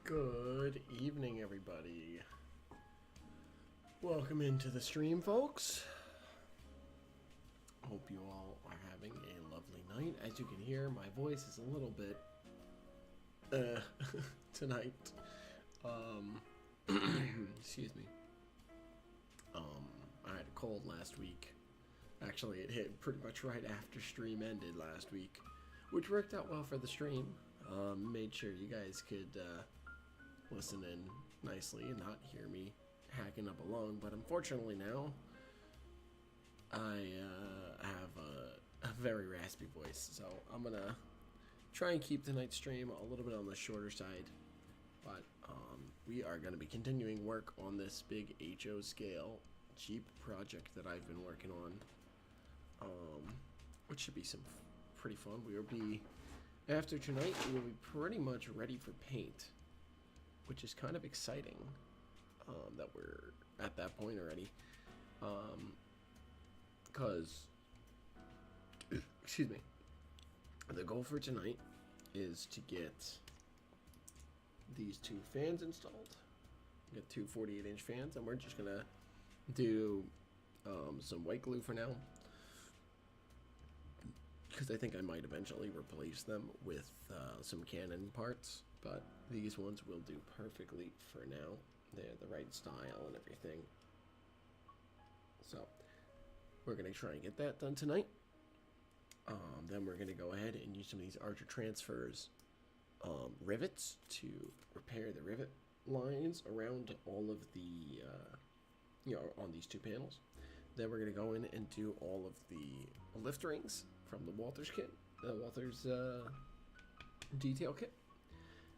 Good evening, everybody. Welcome into the stream, folks. Hope you all are having a lovely night. As you can hear, my voice is a little bit tonight. Excuse me. I had a cold last week. Actually, it hit pretty much right after stream ended last week, which worked out well for the stream. Made sure you guys could listen in nicely and not hear me hacking up along. But unfortunately now, I have a very raspy voice, so I'm gonna try and keep tonight's stream a little bit on the shorter side. But we are going to be continuing work on this big HO scale Geep project that I've been working on, which should be some pretty fun. We will be, after tonight, we will be pretty much ready for paint, which is kind of exciting that we're at that point already. Because, excuse me, the goal for tonight is to get these two fans installed. Get two 48-inch fans, and we're just gonna do some white glue for now, because I think I might eventually replace them with some Canon parts, but these ones will do perfectly for now. They're the right style and everything. So we're gonna try and get that done tonight. Then we're gonna go ahead and use some of these Archer Transfers rivets to repair the rivet lines around all of the on these two panels. Then we're going to go in and do all of the lift rings from the Walters kit, the Walters detail kit,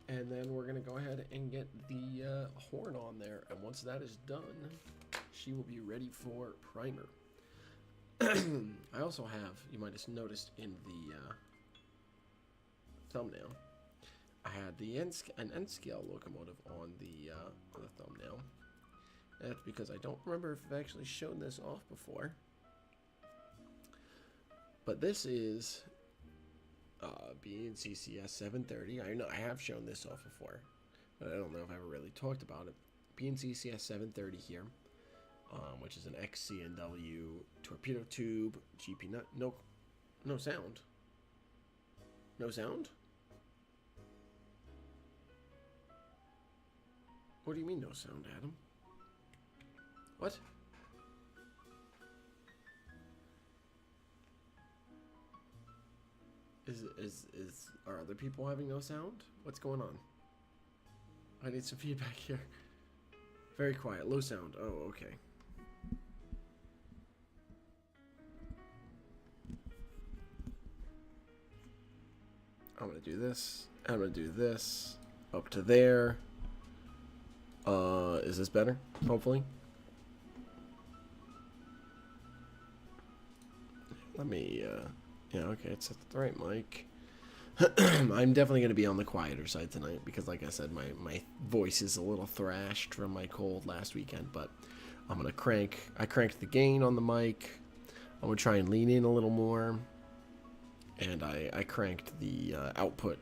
and then we're going to go ahead and get the horn on there, and once that is done, she will be ready for primer. I also have, you might have noticed in the thumbnail, I had an N-scale locomotive on the thumbnail. That's because I don't remember if I've actually shown this off before. But this is B&CCS 730. I know I have shown this off before, but I don't know if I ever really talked about it. B&CCS 730 here, which is an XC&W torpedo tube, GP nut. No sound. No sound? What do you mean no sound, Adam? What? Are other people having no sound? What's going on? I need some feedback here. Very quiet, low sound. Oh, okay. I'm gonna do this. I'm gonna do this. Up to there. Is this better? Hopefully. Let me, yeah, okay, it's at the right mic. I'm definitely going to be on the quieter side tonight because, like I said, my voice is a little thrashed from my cold last weekend, but I'm going to I cranked the gain on the mic. I'm going to try and lean in a little more, and I cranked the output.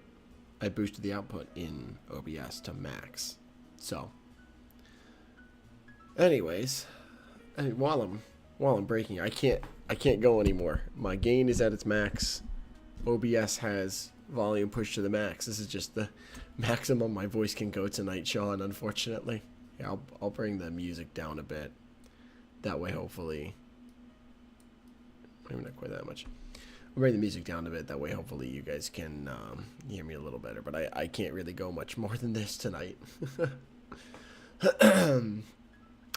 I boosted the output in OBS to max. So, anyways, while I'm breaking, I can't go anymore. My gain is at its max. OBS has volume pushed to the max. This is just the maximum my voice can go tonight, Sean, unfortunately. Yeah, I'll bring the music down a bit. That way, hopefully, maybe not quite that much. I'll bring the music down a bit. That way, hopefully, you guys can hear me a little better. But I can't really go much more than this tonight.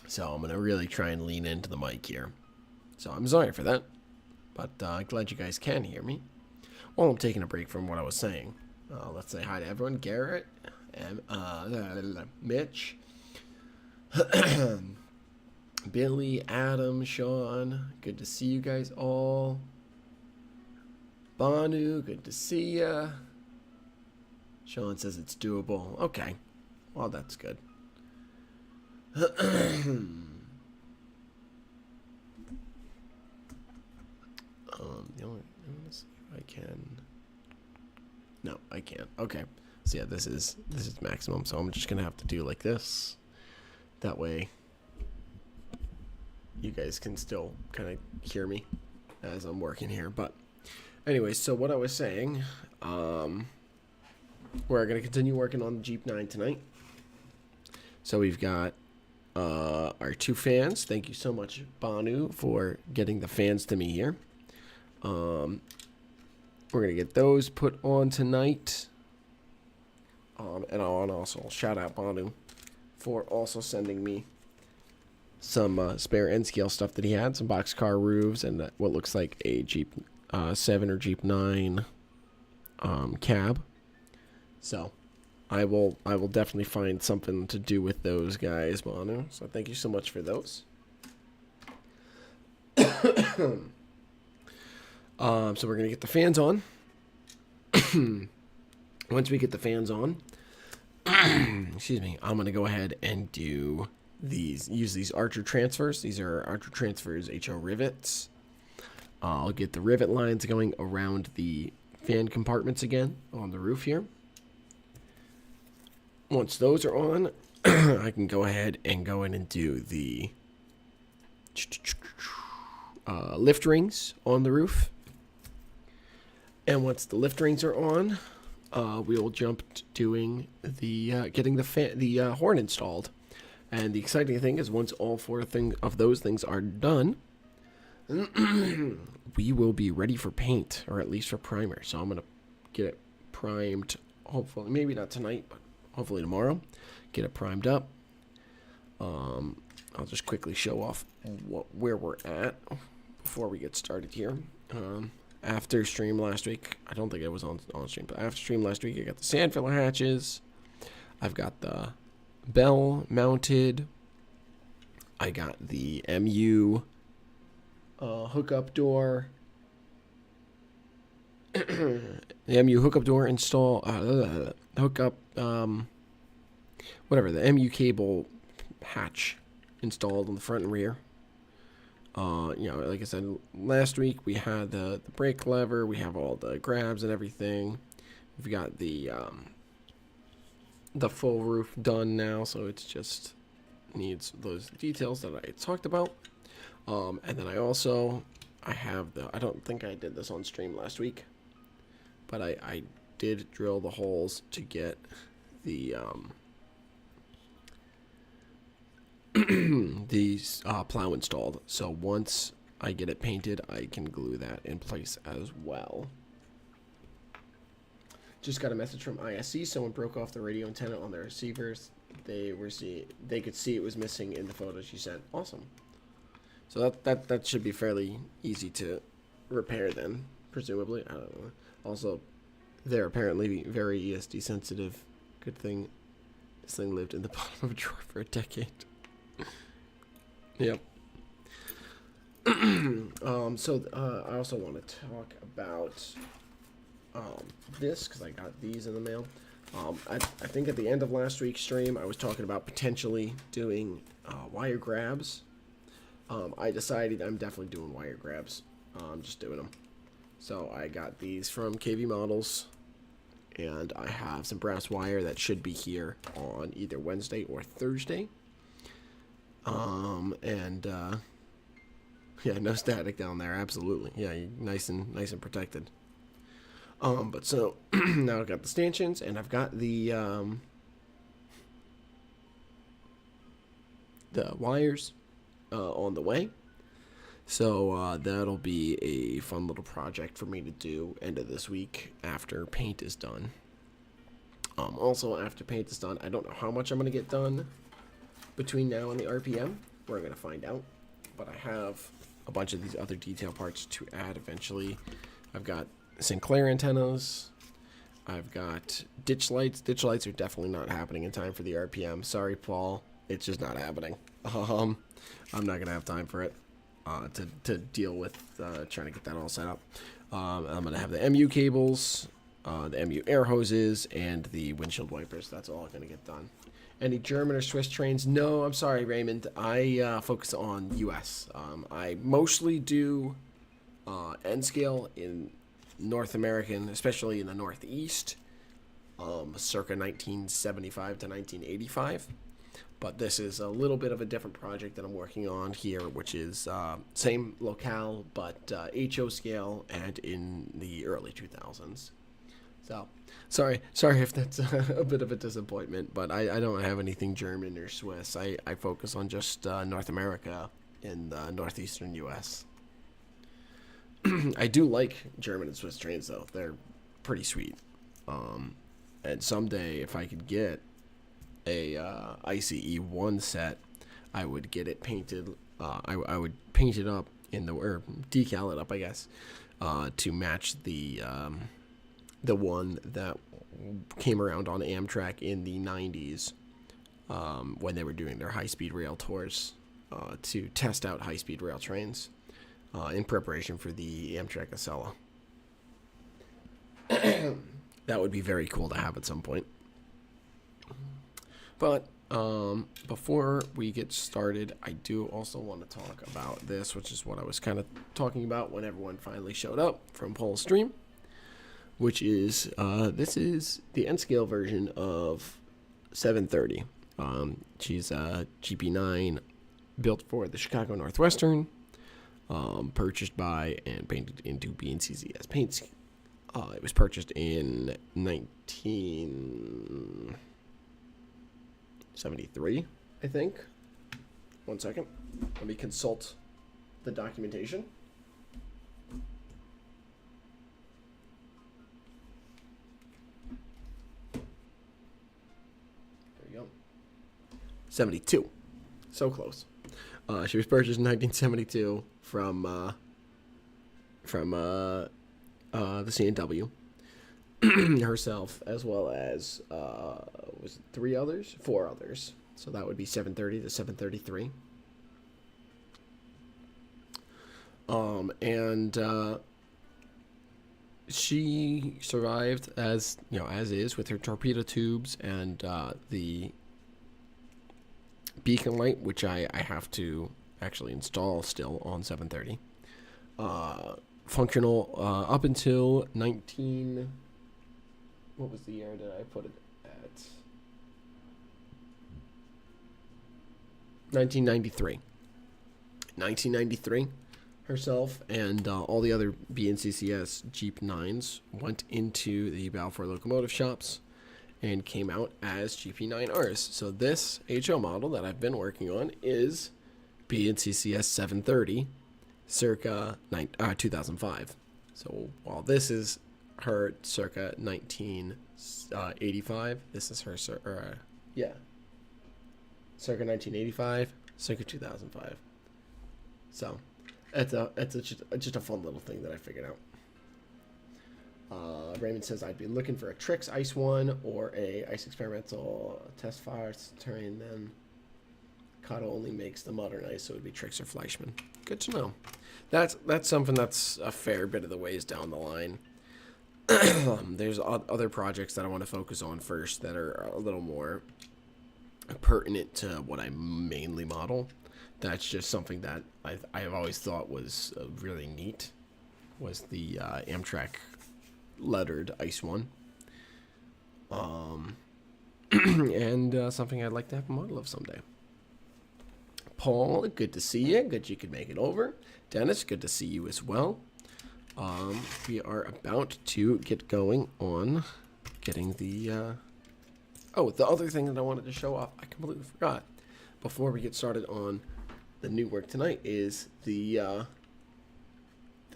So I'm going to really try and lean into the mic here. So I'm sorry for that, but glad you guys can hear me. While I'm taking a break from what I was saying, let's say hi to everyone. Garrett, and Mitch, Billy, Adam, Sean, good to see you guys all. Banu, good to see ya. Sean says it's doable. Okay, well, that's good. The only, let's see if I can. No, I can't. Okay, So yeah, this is maximum. So I'm just gonna have to do like this. That way, you guys can still kind of hear me as I'm working here. But anyway, so what I was saying, we're gonna continue working on the Geep 9 tonight. So we've got our 2 fans. Thank you so much, Banu, for getting the fans to me here. We're gonna get those put on tonight. And I'll also shout out Banu for also sending me some spare N-scale stuff that he had, some boxcar roofs and what looks like a Geep 7 or Geep 9 cab. So I will definitely find something to do with those guys, Banu. So thank you so much for those. So we're gonna get the fans on. Once we get the fans on, excuse me, I'm gonna go ahead and use these Archer transfers. These are Archer transfers HO rivets. I'll get the rivet lines going around the fan compartments again on the roof here. Once those are on, I can go ahead and go in and do the lift rings on the roof. And once the lift rings are on, we will jump to doing the getting the horn installed. And the exciting thing is, once all 4 of those things are done, we will be ready for paint, or at least for primer. So I'm gonna get it primed. Hopefully, maybe not tonight, but hopefully tomorrow. Get it primed up. I'll just quickly show off where we're at before we get started here. After stream last week, I don't think it was on stream, but after stream last week, I got the sand filler hatches. I've got the bell mounted. I got the MU hookup door. The MU hookup door install. Hookup. Whatever, the MU cable hatch installed on the front and rear. Like I said last week, we had the brake lever. We have all the grabs and everything. We've got the full roof done now, so it's just needs those details that I talked about. And then I have I don't think I did this on stream last week, but I did drill the holes to get the these plow installed. So once I get it painted, I can glue that in place as well. Just got a message from ISC. Someone broke off the radio antenna on their receivers. They could see it was missing in the photos you sent. Awesome. So that should be fairly easy to repair then, presumably. I don't know. Also, they're apparently very ESD sensitive. Good thing this thing lived in the bottom of a drawer for a decade. Yep. I also want to talk about this, because I got these in the mail. I think at the end of last week's stream, I was talking about potentially doing wire grabs. I decided I'm definitely doing wire grabs. I'm just doing them. So I got these from KV Models, and I have some brass wire that should be here on either Wednesday or Thursday. Yeah, no static down there. Absolutely. Yeah, nice and protected. But so now I've got the stanchions, and I've got the wires on the way. So that'll be a fun little project for me to do end of this week after paint is done. Also, after paint is done, I don't know how much I'm going to get done between now and the RPM. We're going to find out. But I have a bunch of these other detail parts to add eventually. I've got Sinclair antennas. I've got ditch lights. Ditch lights are definitely not happening in time for the RPM. Sorry, Paul. It's just not happening. I'm not going to have time for it to deal with trying to get that all set up. I'm going to have the MU cables, the MU air hoses, and the windshield wipers. That's all going to get done. Any German or Swiss trains? No, I'm sorry, Raymond. I focus on US. I mostly do N-scale in North American, especially in the Northeast. circa 1975 to 1985. But this is a little bit of a different project that I'm working on here, which is same locale, but HO scale and in the early 2000s. So, sorry if that's a bit of a disappointment, but I don't have anything German or Swiss. I focus on just North America and the northeastern U.S. I do like German and Swiss trains, though. They're pretty sweet. And someday, if I could get a ICE 1 set, I would get it painted. I would paint it up or decal it up, I guess, to match the one that came around on Amtrak in the 90s when they were doing their high-speed rail tours to test out high-speed rail trains in preparation for the Amtrak Acela. That would be very cool to have at some point. But before we get started, I do also want to talk about this, which is what I was kind of talking about when everyone finally showed up from Paul's stream, which is this is the N-scale version of 730. She's a GP9 built for the Chicago Northwestern, purchased by and painted into B&CCS paints. It was purchased in 1973, I think. 1 second. Let me consult the documentation. There we go. 72. So close. She was purchased in 1972 from the C&W herself, as well as was it 4 others. So that would be 730 to 733. And she survived as is, with her torpedo tubes and the beacon light, which I have to actually install still on 730. Functional up until what was the year did I put it at? 1993. 1993, herself and all the other B&CCS Geep 9s went into the Balfour locomotive shops and came out as GP9Rs. So this HO model that I've been working on is B&CCS 730, circa 2005. So while this is her circa 1985, this is her circa 1985, circa 2005. So it's just a fun little thing that I figured out. Raymond says I'd be looking for a Trix Ice 1 or a Ice Experimental Test Fire terrain. Then Kato only makes the modern ice, so it would be Trix or Fleischmann. Good to know. That's something that's a fair bit of the ways down the line. There's other projects that I want to focus on first that are a little more pertinent to what I mainly model. That's just something that I've always thought was really neat, was the Amtrak lettered Ice 1. And something I'd like to have a model of someday. Paul, good to see you. Good you could make it over. Dennis, good to see you as well. We are about to get going on getting the... the other thing that I wanted to show off, I completely forgot, before we get started on the new work tonight, is the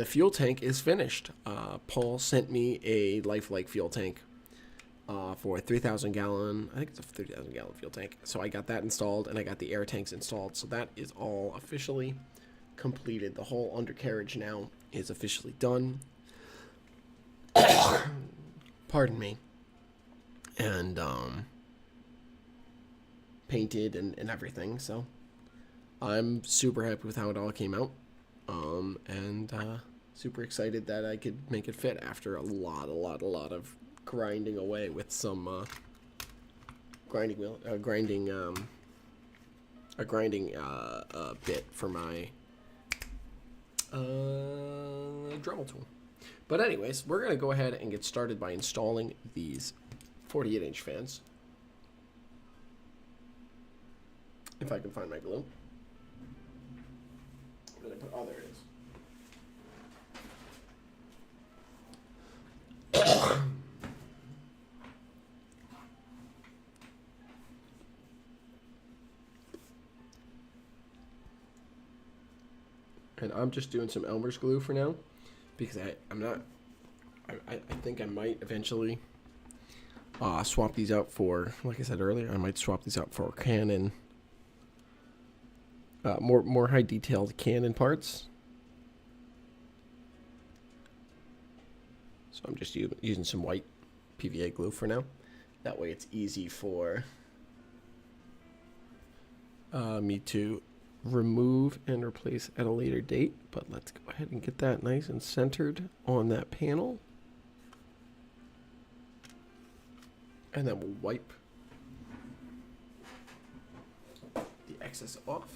fuel tank is finished. Paul sent me a lifelike fuel tank for a 3,000 gallon, I think it's a 3,000 gallon fuel tank. So I got that installed, and I got the air tanks installed. So that is all officially completed. The whole undercarriage now is officially done. Pardon me. And painted and everything. So I'm super happy with how it all came out. And super excited that I could make it fit after a lot of grinding away with some grinding bit for my Dremel tool. But anyways, we're gonna go ahead and get started by installing these 48-inch fans. If I can find my glue. Where did I put? Oh, there it is. And I'm just doing some Elmer's glue for now, because I'm not. I think I might eventually swap these out for, like I said earlier, I might swap these out for Canon. More high detailed Canon parts. So I'm just using some white PVA glue for now. That way it's easy for me to remove and replace at a later date. But let's go ahead and get that nice and centered on that panel. And then we'll wipe the excess off.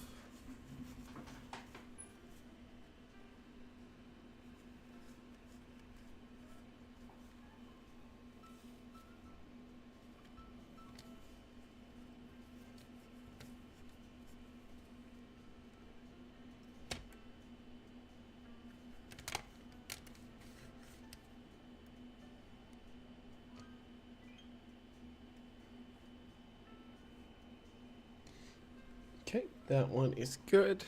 Okay, that one is good.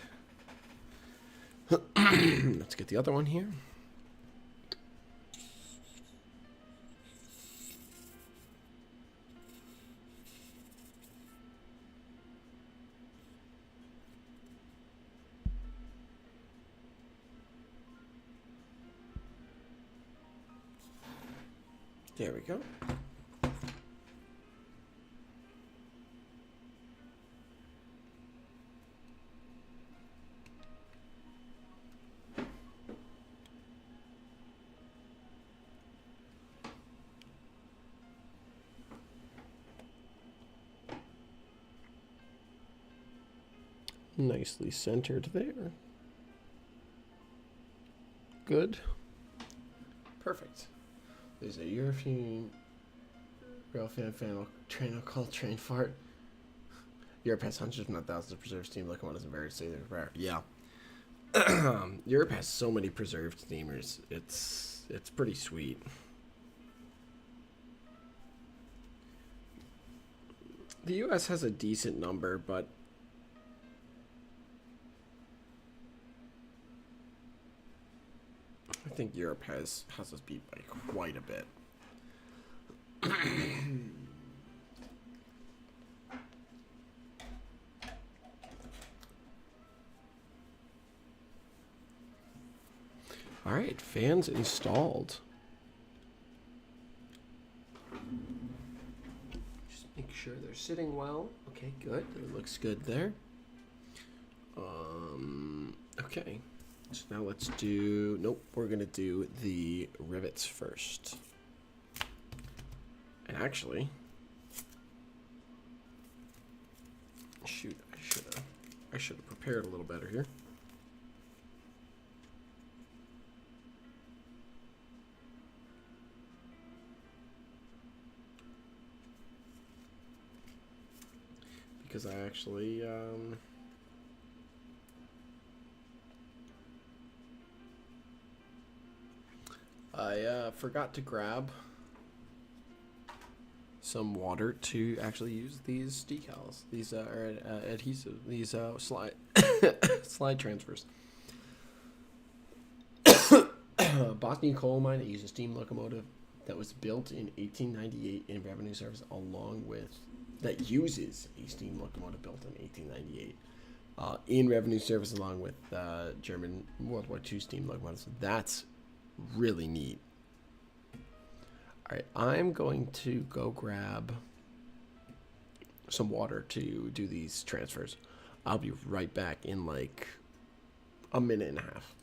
Let's get the other one here. There we go. Nicely centered there. Good. Perfect. There's a European rail fan train called train fart. Europe has hundreds, if not thousands, of preserved steam locomotives and various states of rare. Yeah. Europe has so many preserved steamers. It's pretty sweet. The U.S. has a decent number, but I think Europe has us beat by quite a bit. All right, fans installed. Just make sure they're sitting well. Okay, good. It looks good there. Okay. So now let's do, nope, we're going to do the rivets first. And actually, shoot, I should have prepared a little better here. Because I actually, I forgot to grab some water to actually use these decals. These are adhesive. These slide slide transfers. Boston coal mine that uses a steam locomotive that was built in 1898 in revenue service, along with that uses a steam locomotive built in 1898 in revenue service, along with German World War II steam locomotives. That's really neat. All right, I'm going to go grab some water to do these transfers. I'll be right back in like a minute and a half.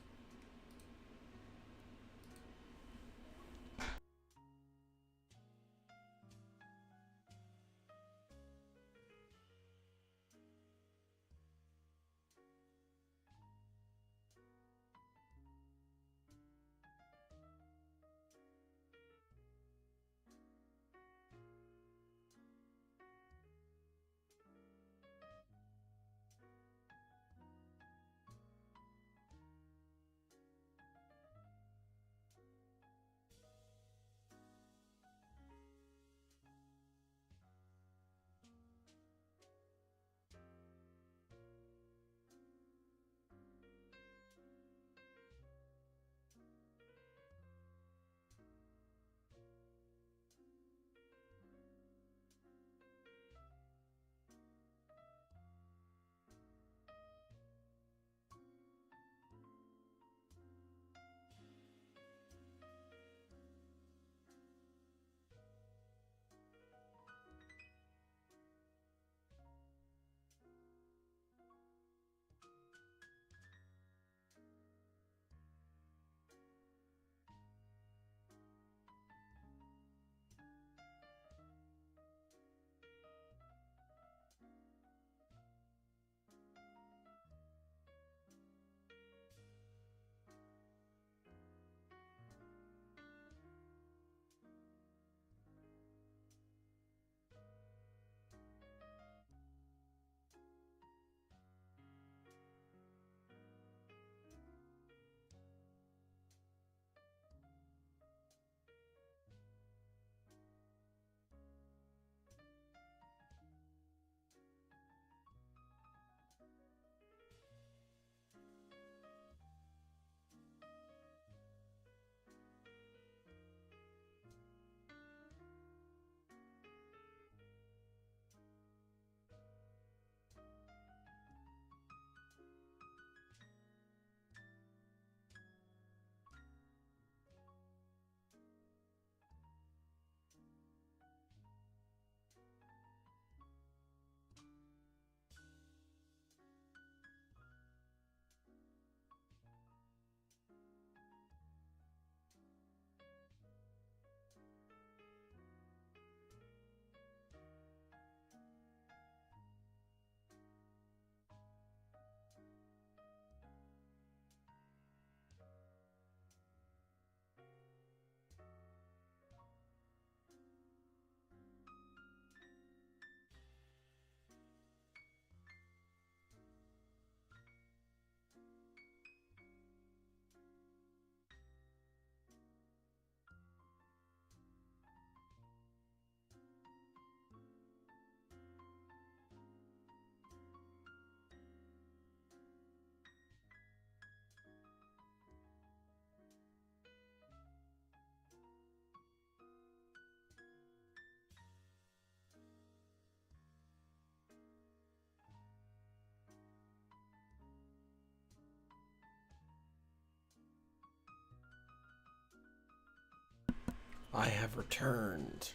I have returned.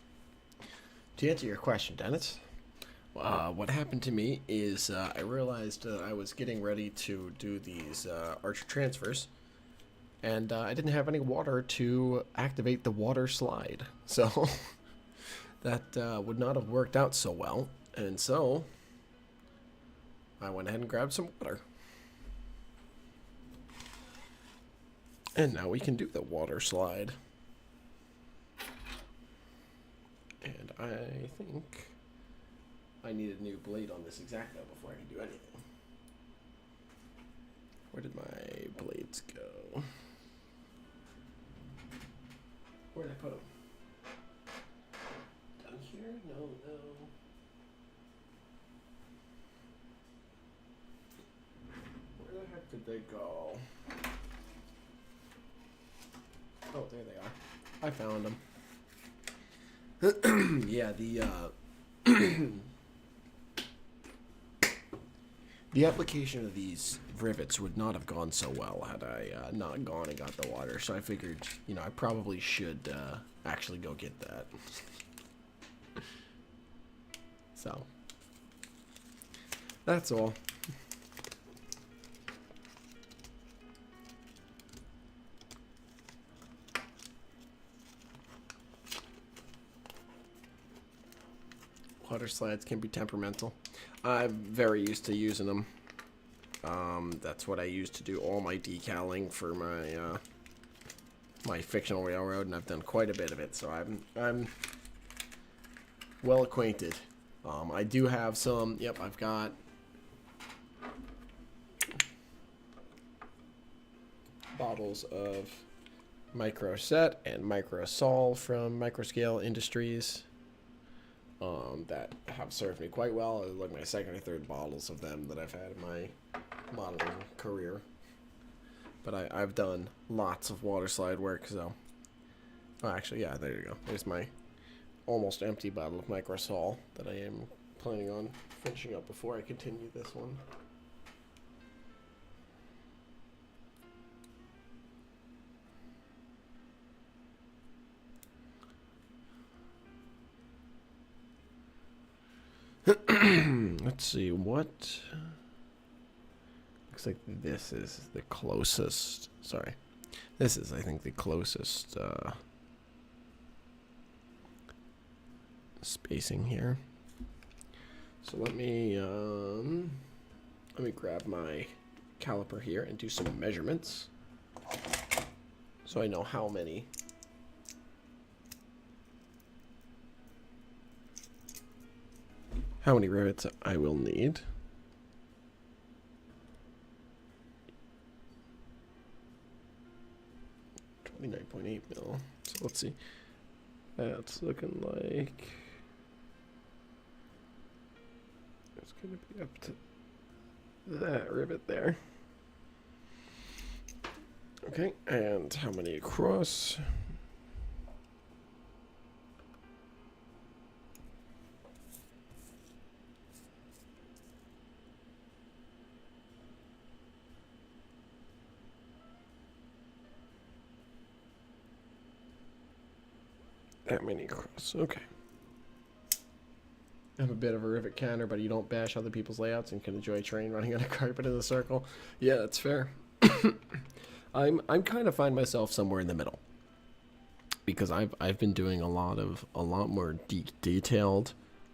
To answer your question, Dennis, what happened to me is I realized I was getting ready to do these archer transfers, and I didn't have any water to activate the water slide. So that would not have worked out so well. And so I went ahead and grabbed some water. And now we can do the water slide. And I think I need a new blade on this X-Acto before I can do anything. Where did my blades go? Where did I put them? Down here? No. Where the heck did they go? Oh, there they are. I found them. Yeah, the application of these rivets would not have gone so well had I not gone and got the water. So I figured, I probably should actually go get that. So that's all. Water slides can be temperamental. I'm very used to using them. That's what I used to do all my decaling for my my fictional railroad, and I've done quite a bit of it, so I'm well acquainted. I do have some. Yep, I've got bottles of Micro Set and Micro Sol from Microscale Industries. That have served me quite well. Like my second or third bottles of them that I've had in my modeling career. But I've done lots of water slide work, so... Oh, actually, yeah, there you go. There's my almost empty bottle of Microsol that I am planning on finishing up before I continue this one. Let's see, what... Looks like this is the closest... Sorry. This is, I think, the closest spacing here. So let me grab my caliper here and do some measurements. So I know how many... rivets I will need. 29.8 mil. So let's see. That's looking like it's going to be up to that rivet there. Okay, and how many across? That many across. Okay. I have a bit of a rivet counter, but you don't bash other people's layouts and can enjoy a train running on a carpet in a circle. Yeah, that's fair. I'm kind of find myself somewhere in the middle, because I've been doing a lot more detailed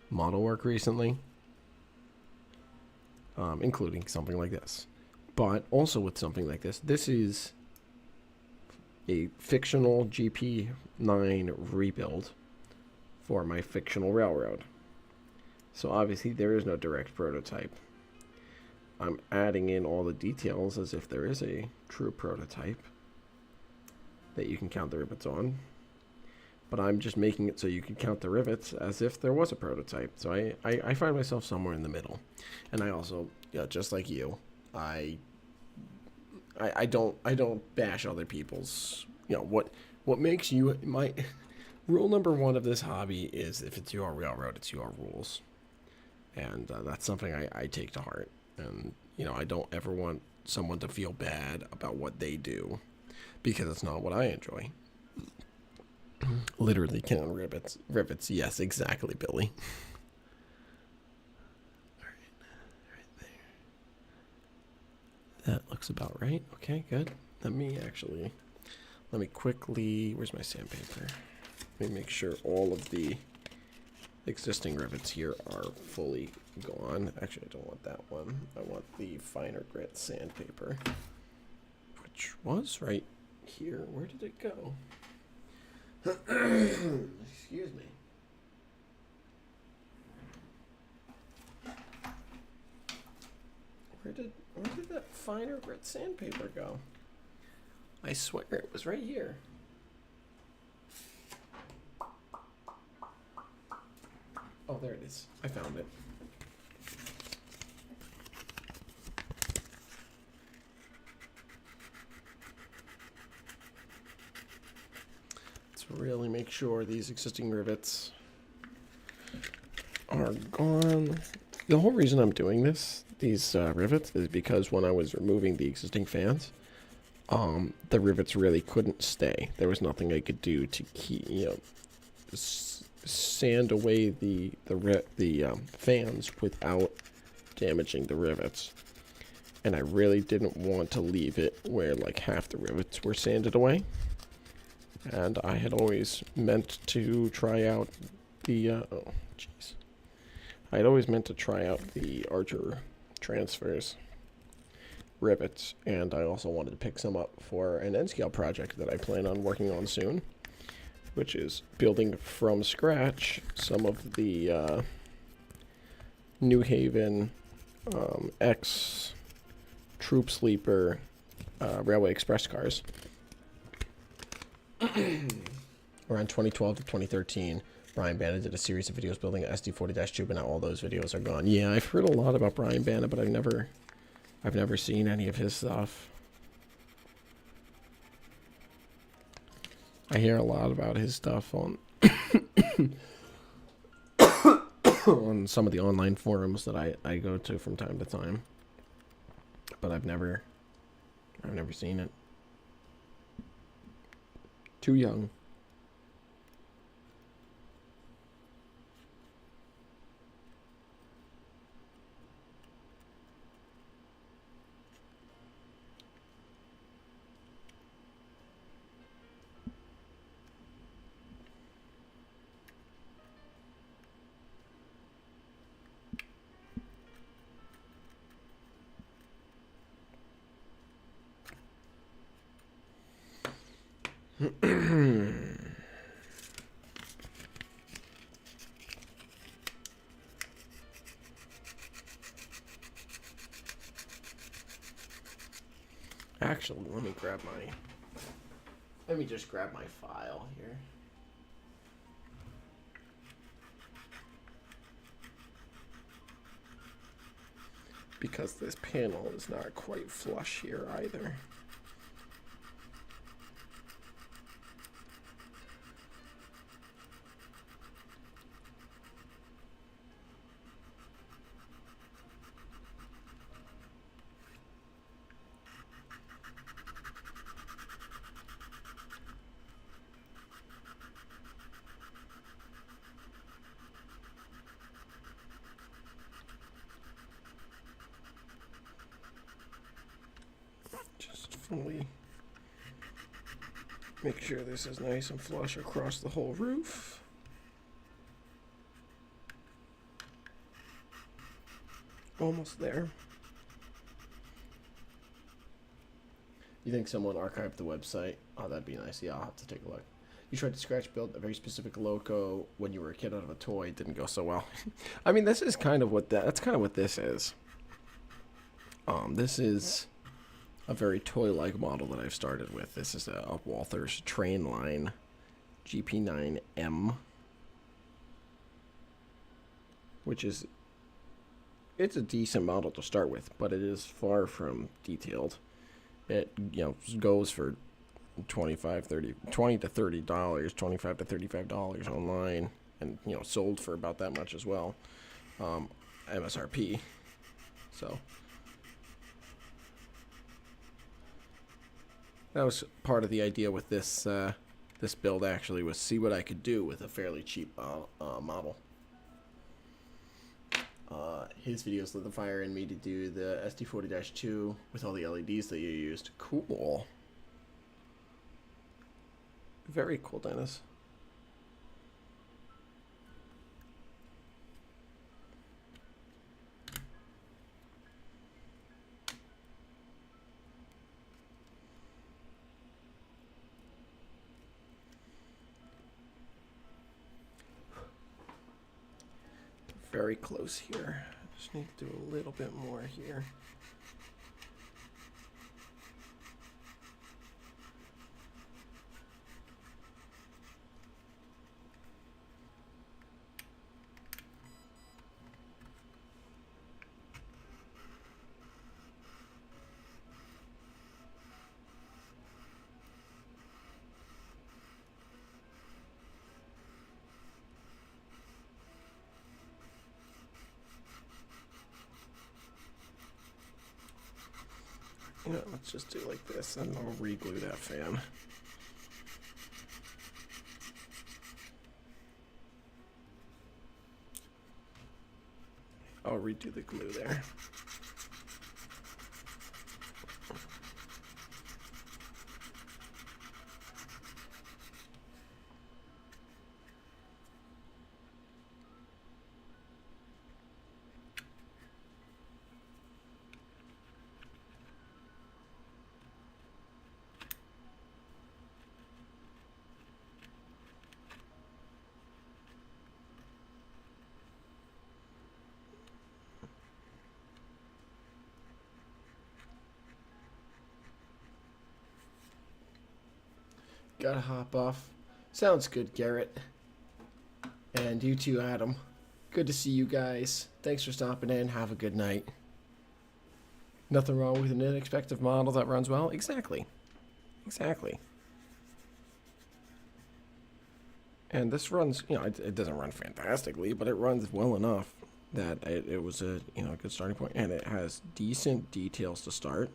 model work recently, including something like this. But also with something like this, this is a fictional GP9 rebuild for my fictional railroad. So obviously there is no direct prototype. I'm adding in all the details as if there is a true prototype that you can count the rivets on. But I'm just making it so you can count the rivets as if there was a prototype. So I find myself somewhere in the middle. And I also, just like you, I don't bash other people's, what makes you, my rule number one of this hobby is if it's your railroad, it's your rules. And that's something I take to heart. And, I don't ever want someone to feel bad about what they do, because it's not what I enjoy. Literally count rivets. Yes, exactly, Billy. That looks about right. Okay, good. Let me quickly, where's my sandpaper? Let me make sure all of the existing rivets here are fully gone. Actually, I don't want that one. I want the finer grit sandpaper, which was right here. Where did it go? Excuse me. Where did that finer grit sandpaper go? I swear it was right here. Oh, there it is. I found it. Let's really make sure these existing rivets are gone. The whole reason I'm doing these rivets, is because when I was removing the existing fans, the rivets really couldn't stay. There was nothing I could do to keep, sand away the fans without damaging the rivets. And I really didn't want to leave it where like half the rivets were sanded away. And I had always meant to try out the I had always meant to try out the Archer transfers rivets, and I also wanted to pick some up for an N-scale project that I plan on working on soon, which is building from scratch some of the New Haven X Troop Sleeper Railway Express cars. Around 2012 to 2013, Brian Banna did a series of videos building an SD40-2, but now all those videos are gone. Yeah, I've heard a lot about Brian Banna, but I've never seen any of his stuff. I hear a lot about his stuff on on some of the online forums that I go to from time to time, but I've never seen it. Too young. Actually, let me just grab my file here. Because this panel is not quite flush here either. Fully make sure this is nice and flush across the whole roof. Almost there. You think someone archived the website? Oh, that'd be nice. Yeah, I'll have to take a look. You tried to scratch build a very specific loco when you were a kid out of a toy. It didn't go so well. I mean, this is kind of what that's kind of what this is. This is a very toy-like model that I've started with. This is a Walther's Trainline GP9M, which is, it's a decent model to start with, but it is far from detailed. It, goes for $20 to $30, $25 to $35 online, and sold for about that much as well, MSRP. So that was part of the idea with this this build actually was see what I could do with a fairly cheap model. His videos lit the fire in me to do the SD40-2 with all the LEDs that you used. Cool. Very cool, Dennis. Very close here. Just need to do a little bit more here. You know, let's just do like this, and I'll re-glue that fan. I'll redo the glue there. Gotta hop off. Sounds good, Garrett. And you too, Adam. Good to see you guys. Thanks for stopping in. Have a good night. Nothing wrong with an inexpensive model that runs well? Exactly. Exactly. And this runs, you know, it doesn't run fantastically, but it runs well enough that it was a, you know, a good starting point. And it has decent details to start.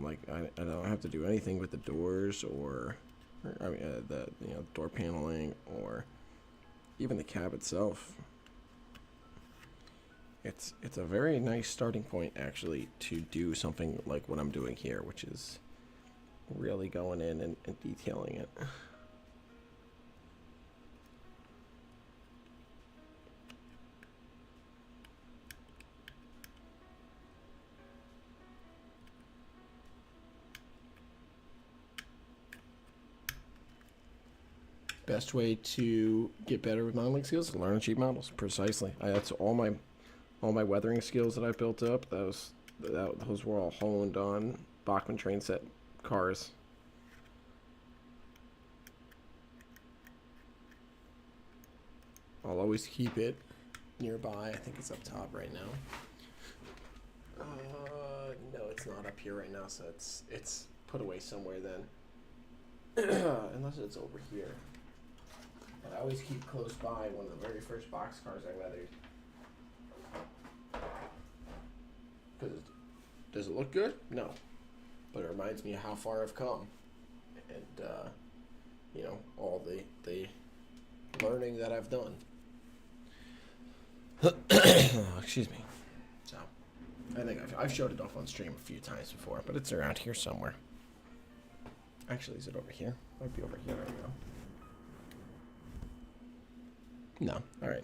Like I don't have to do anything with the doors or I mean, the door paneling or even the cab itself. It's a very nice starting point actually to do something like what I'm doing here, which is really going in and detailing it. Best way to get better with modeling skills is learn cheap models. Precisely. That's all my weathering skills that I built up. Those were all honed on Bachmann train set cars. I'll always keep it nearby. I think it's up top right now. No, it's not up here right now, so it's put away somewhere then. Unless it's over here. I always keep close by one of the very first box cars I weathered. Does it look good? No. But it reminds me of how far I've come. And, you know, all the learning that I've done. Excuse me. So, I think I've showed it off on stream a few times before, but it's around here somewhere. Actually, is it over here? Might be over here right now. No, all right.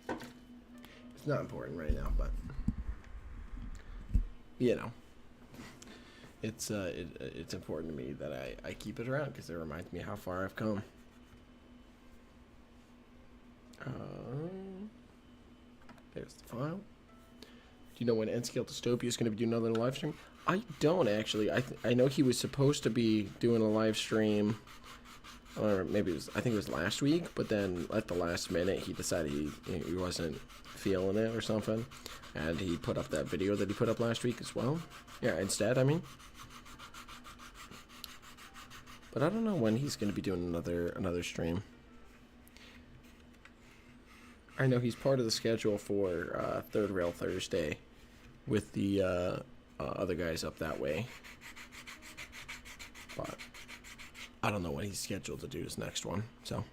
It's not important right now, but you know, it's important to me that I keep it around because it reminds me how far I've come. There's the file. Do you know when N-Scale Dystopia is going to be doing another live stream? I don't actually. I know he was supposed to be doing a live stream. Or maybe I think it was last week, but then at the last minute he decided he wasn't feeling it or something, and he put up that video that he put up last week as well. Yeah, instead, I mean. But I don't know when he's going to be doing another stream. I know he's part of the schedule for Third Rail Thursday with the other guys up that way. But I don't know when he's scheduled to do his next one. So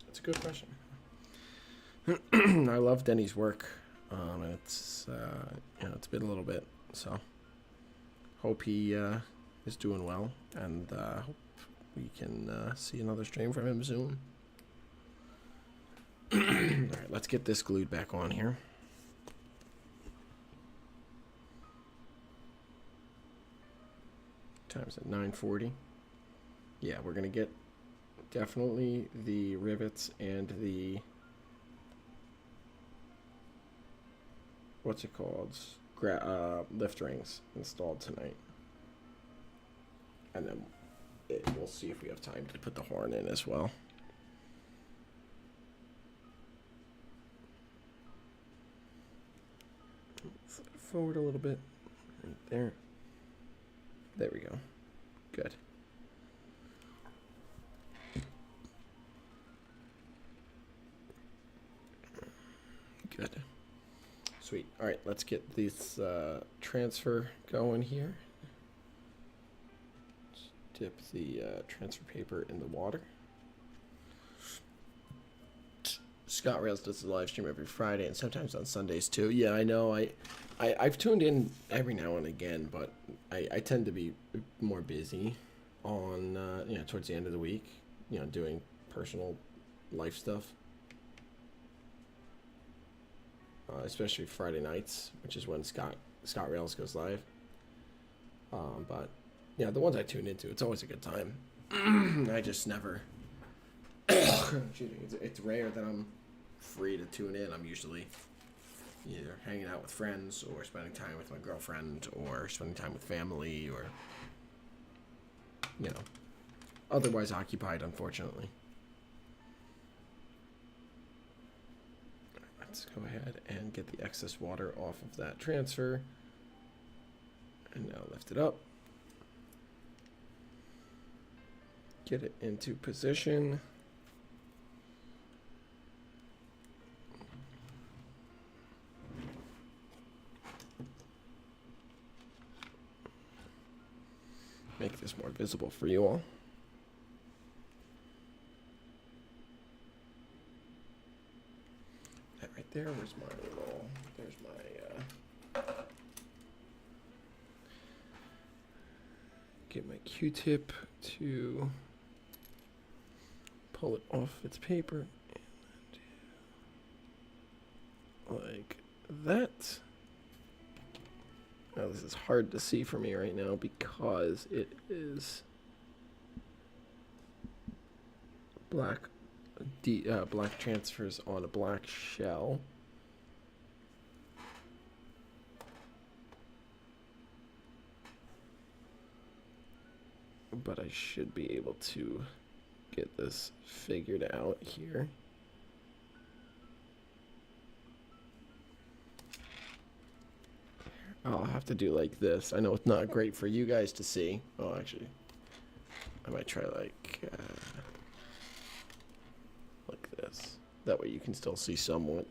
it's a good question. I love Denny's work. It's it's been a little bit, so hope he is doing well, and hope we can see another stream from him soon. All right, let's get this glued back on here. Time's at 9:40. Yeah, we're gonna get definitely the rivets and the what's it called? Lift rings installed tonight, and then we'll see if we have time to put the horn in as well. Flip it forward a little bit, right there. There we go. Good. Good. Sweet. All right, let's get this transfer going here. Just dip the transfer paper in the water. Scott Rails does the live stream every Friday and sometimes on Sundays too. Yeah, I know. I've tuned in every now and again, but I tend to be more busy on towards the end of the week, doing personal life stuff. Especially Friday nights, which is when Scott Rails goes live. But yeah, the ones I tune into, it's always a good time. I just never. It's rare that I'm free to tune in. I'm usually either hanging out with friends or spending time with my girlfriend or spending time with family or otherwise occupied, unfortunately. Let's go ahead and get the excess water off of that transfer. And now lift it up. Get it into position. Make this more visible for you all. That right there, where's my little, there's my, get my Q-tip to pull it off its paper, and like that. Now this is hard to see for me right now because it is black transfers on a black shell. But I should be able to get this figured out here. I'll have to do like this. I know it's not great for you guys to see. Oh, actually, I might try like this. That way you can still see somewhat.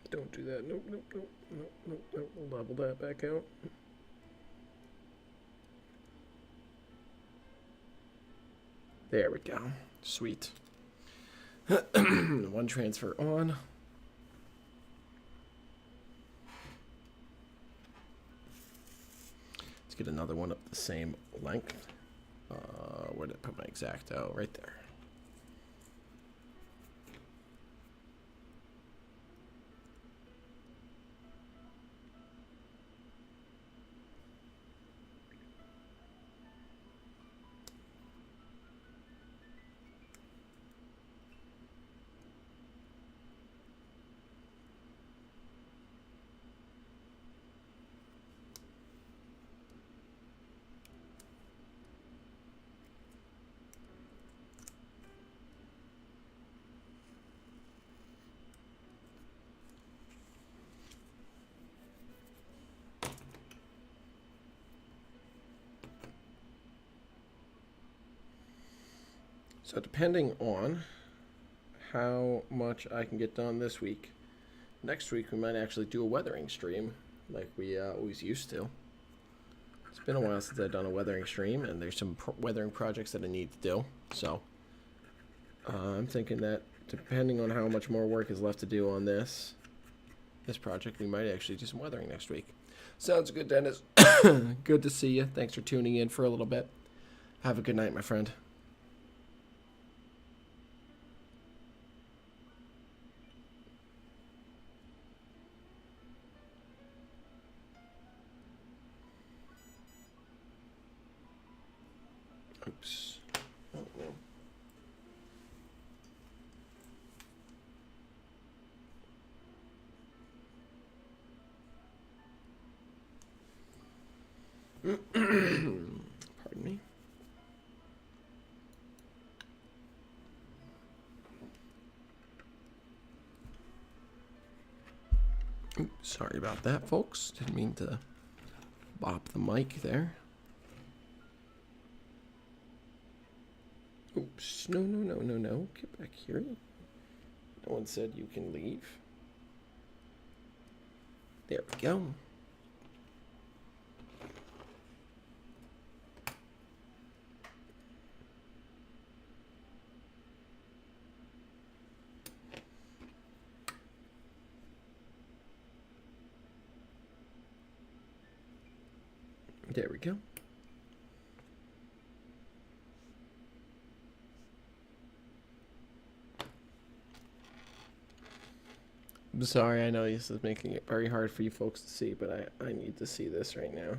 Don't do that. Nope. We'll level that back out. There we go. Sweet. One transfer on. Let's get another one up the same length. Where did I put my X-Acto? Right there. So depending on how much I can get done this week, next week we might actually do a weathering stream like we always used to. It's been a while since I've done a weathering stream, and there's some weathering projects that I need to do. So I'm thinking that depending on how much more work is left to do on this project, we might actually do some weathering next week. Sounds good, Dennis. Good to see you. Thanks for tuning in for a little bit. Have a good night, my friend. Oops. Oh, no. Pardon me. Oops, sorry about that, folks. Didn't mean to bop the mic there. Oops. No, no, no, no, no. Get back here. No one said you can leave. There we go. There we go. I'm sorry, I know this is making it very hard for you folks to see, but I need to see this right now.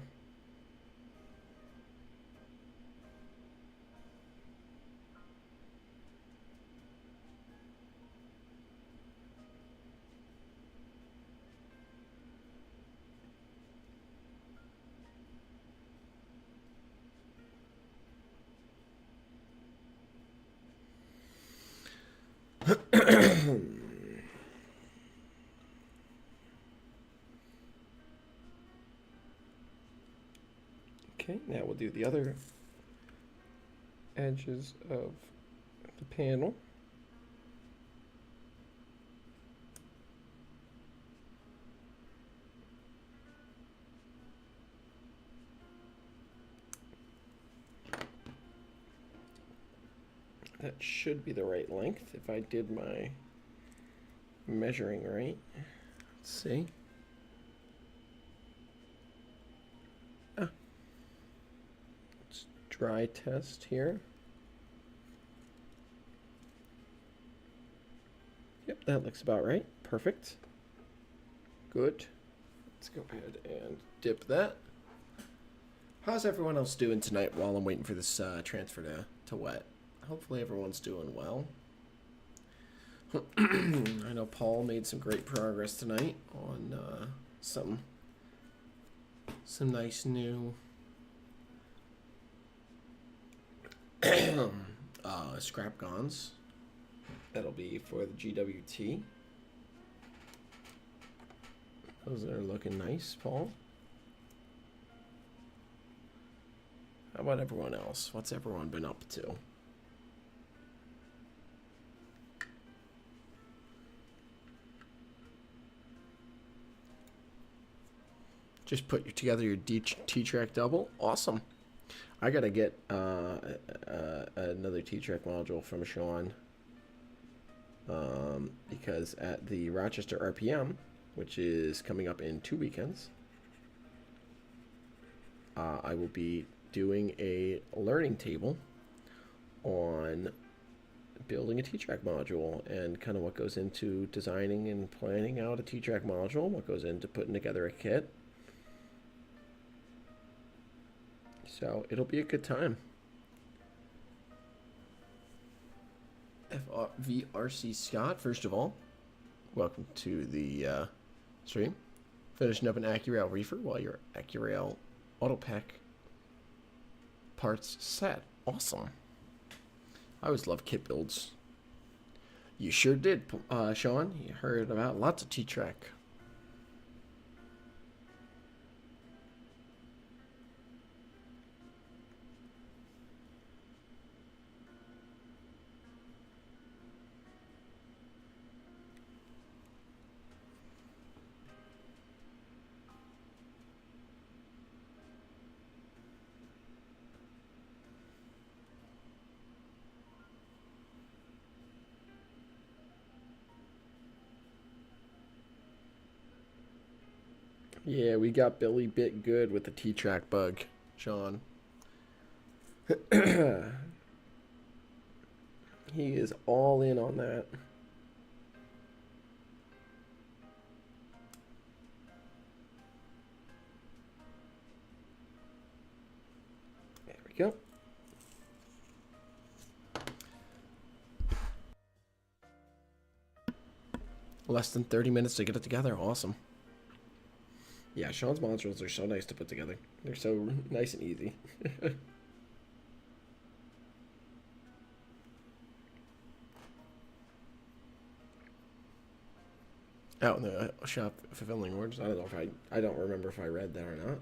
Okay, now we'll do the other edges of the panel. That should be the right length if I did my measuring right. Let's see. Let's dry test here. Yep, that looks about right. Perfect. Good. Let's go ahead and dip that. How's everyone else doing tonight while I'm waiting for this transfer to wet? Hopefully everyone's doing well. I know Paul made some great progress tonight on some nice new scrap guns. That'll be for the GWT. Those are looking nice, Paul. How about everyone else? What's everyone been up to? Just put together your T-track double. Awesome. I gotta get another T-track module from Sean because at the Rochester RPM, which is coming up in 2 weekends, I will be doing a learning table on building a T-track module and kind of what goes into designing and planning out a T-track module, what goes into putting together a kit. So it'll be a good time. VRC Scott, first of all, welcome to the stream. Finishing up an AccuRail reefer while your AccuRail auto pack parts set. Awesome. I always love kit builds. You sure did, Sean. You heard about lots of T-track. Yeah, we got Billy bit good with the T-track bug, Sean. He is all in on that. There we go. Less than 30 minutes to get it together. Awesome. Yeah, Sean's modules are so nice to put together. They're so nice and easy. Out in the shop fulfilling orders. I don't know if I don't remember if I read that or not.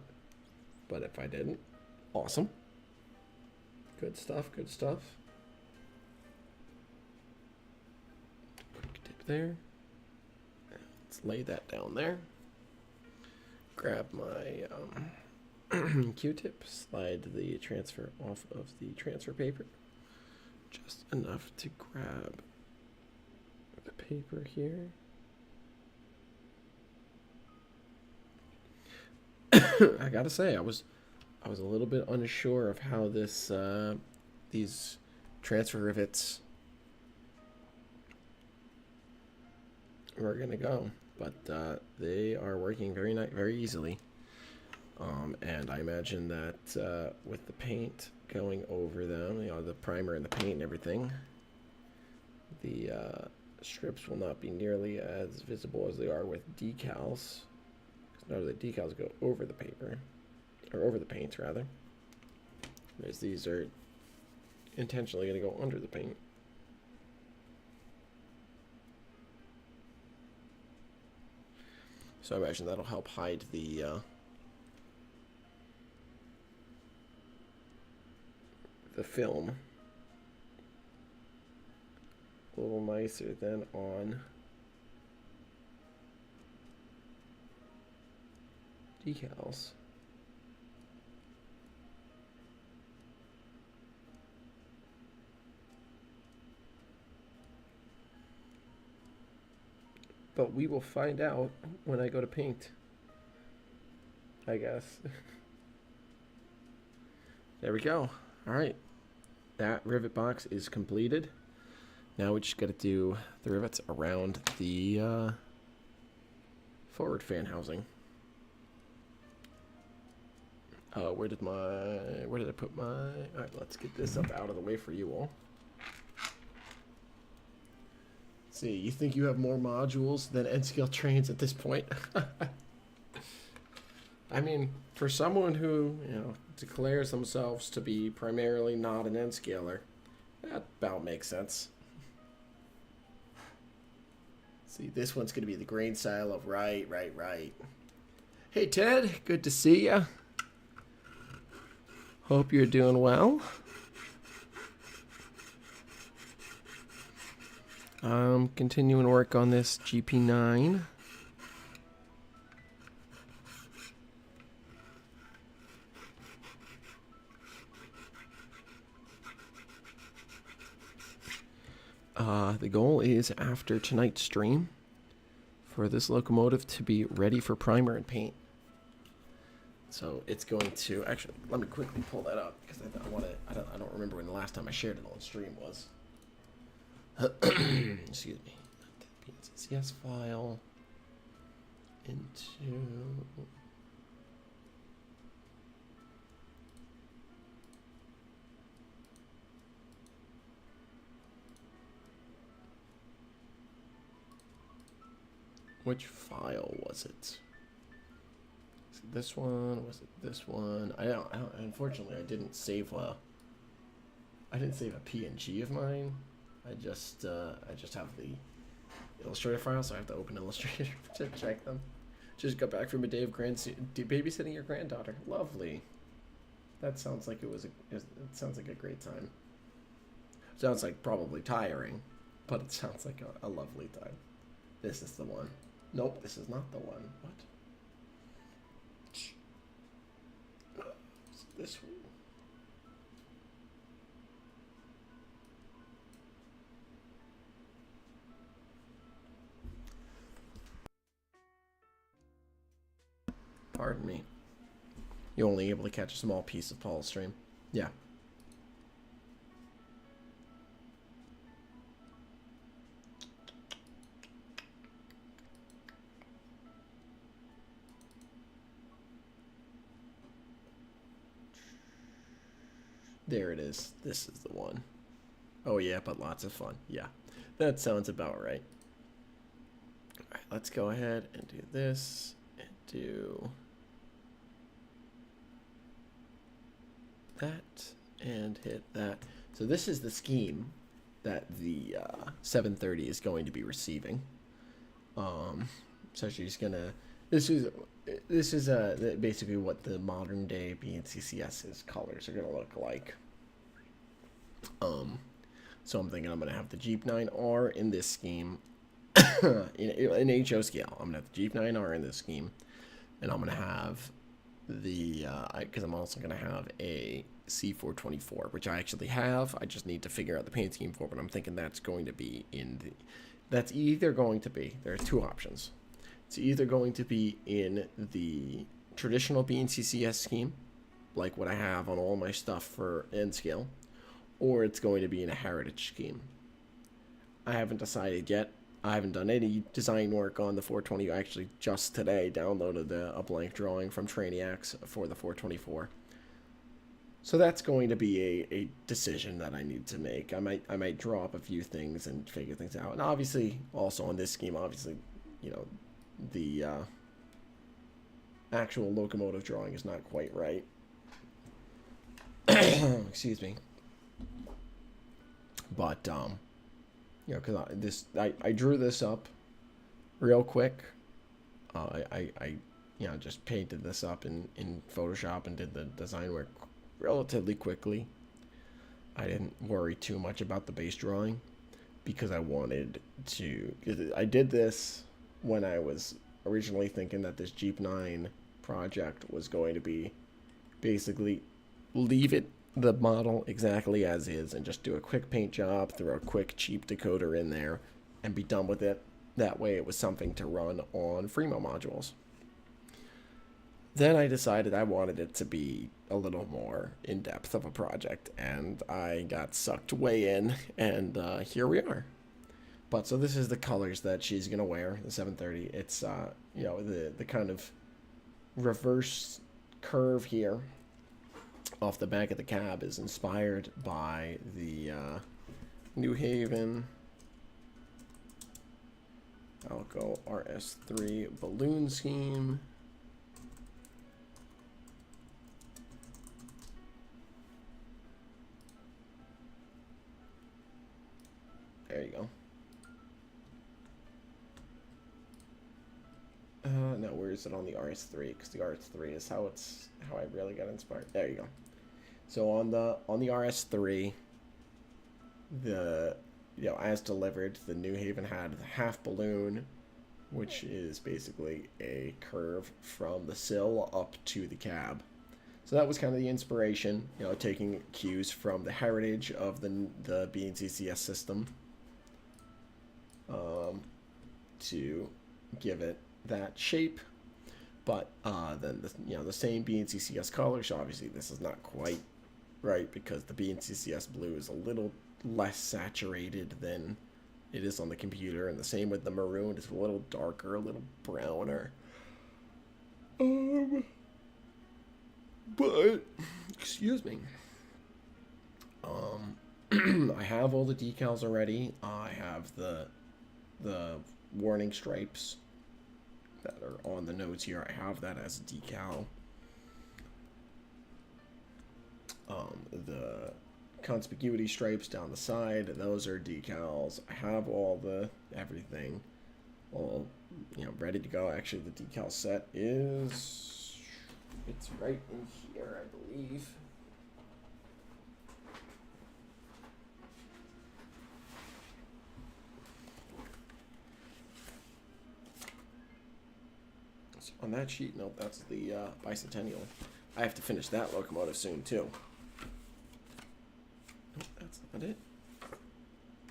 But if I didn't, awesome. Good stuff, good stuff. Quick dip there. Let's lay that down there. Grab my Q-tip, slide the transfer off of the transfer paper. Just enough to grab the paper here. I gotta say, I was a little bit unsure of how this these transfer rivets were gonna go, but they are working very easily. And I imagine that with the paint going over them, you know, the primer and the paint and everything, the strips will not be nearly as visible as they are with decals. No, the decals go over the paper, or over the paint rather. Whereas these are intentionally going to go under the paint. So I imagine that'll help hide the film a little nicer than on decals. But we will find out when I go to paint, I guess. There we go. All right. That rivet box is completed. Now we just got to do the rivets around the forward fan housing. Where did I put my... All right, let's get this up out of the way for you all. Let's see, you think you have more modules than N-scale trains at this point? I mean, for someone who, you know, declares themselves to be primarily not an N-scaler, that about makes sense. See, this one's going to be the grain style of right. Hey, Ted, good to see ya. Hope you're doing well. I'm continuing to work on this GP9. The goal is after tonight's stream for this locomotive to be ready for primer and paint. So it's going to actually, let me quickly pull that up because I don't remember when the last time I shared it on stream was. Excuse me. B&CCS file into which file was it? Is it this one? Was it this one? I don't unfortunately I didn't save a PNG of mine. I just have the Illustrator file, so I have to open Illustrator to check them. Just got back from a day of babysitting your granddaughter. Lovely. That sounds like it sounds like a great time. Sounds like probably tiring, but it sounds like a lovely time. This is the one. Nope, this is not the one. What? This one. pardon me. You're only able to catch a small piece of Paul's stream. Yeah. There it is. This is the one. Oh yeah, but lots of fun. Yeah, that sounds about right. All right, let's go ahead and do this and do that and hit that. So this is the scheme that the 730 is going to be receiving. So she's gonna. This is basically what the modern day B&CCS's colors are gonna look like. So I'm thinking I'm gonna have the Geep 9R in this scheme, in HO scale. I'm gonna have the Geep 9R in this scheme, and I'm gonna have the because I'm also gonna have a C424, which I actually have. I just need to figure out the paint scheme for, but I'm thinking that's going to be in the. That's either going to be. There are two options. It's either going to be in the traditional B&CCS scheme, like what I have on all my stuff for N scale, or it's going to be in a heritage scheme. I haven't decided yet. I haven't done any design work on the 420. I actually just today downloaded a blank drawing from Trainiacs for the 424. So that's going to be a decision that I need to make. I might draw up a few things and figure things out. And obviously, also on this scheme, obviously, you know, the actual locomotive drawing is not quite right. Excuse me. But you know, because I drew this up real quick. I you know, just painted this up in Photoshop and did the design work relatively quickly. I didn't worry too much about the base drawing because I wanted to. I did this when I was originally thinking that this Geep 9 project was going to be basically leave the model exactly as is and just do a quick paint job, throw a quick cheap decoder in there, and be done with it. That way it was something to run on Freemo modules. Then I decided I wanted it to be a little more in-depth of a project, and I got sucked way in, and here we are. But so this is the colors that she's gonna wear, the 730. It's you know, the kind of reverse curve here off the back of the cab is inspired by the New Haven Alco RS3 balloon scheme. There you go. No, where is it on the RS3? Because the RS3 is how I really got inspired. There you go. So on the RS3, the as delivered, the New Haven had the half balloon, which is basically a curve from the sill up to the cab. So that was kind of the inspiration, you know, taking cues from the heritage of the B&CCS system, to give it that shape. But then the same B&CCS color. So obviously this is not quite right because the B&CCS blue is a little less saturated than it is on the computer, and the same with the maroon. It's a little darker, a little browner. But excuse me. I have all the decals already. I have the warning stripes that are on the nose here. I have that as a decal. The conspicuity stripes down the side, those are decals. I have all everything all ready to go. Actually, the decal set it's right in here, I believe. So on that sheet, nope, that's the bicentennial. I have to finish that locomotive soon too. Nope, that's not it.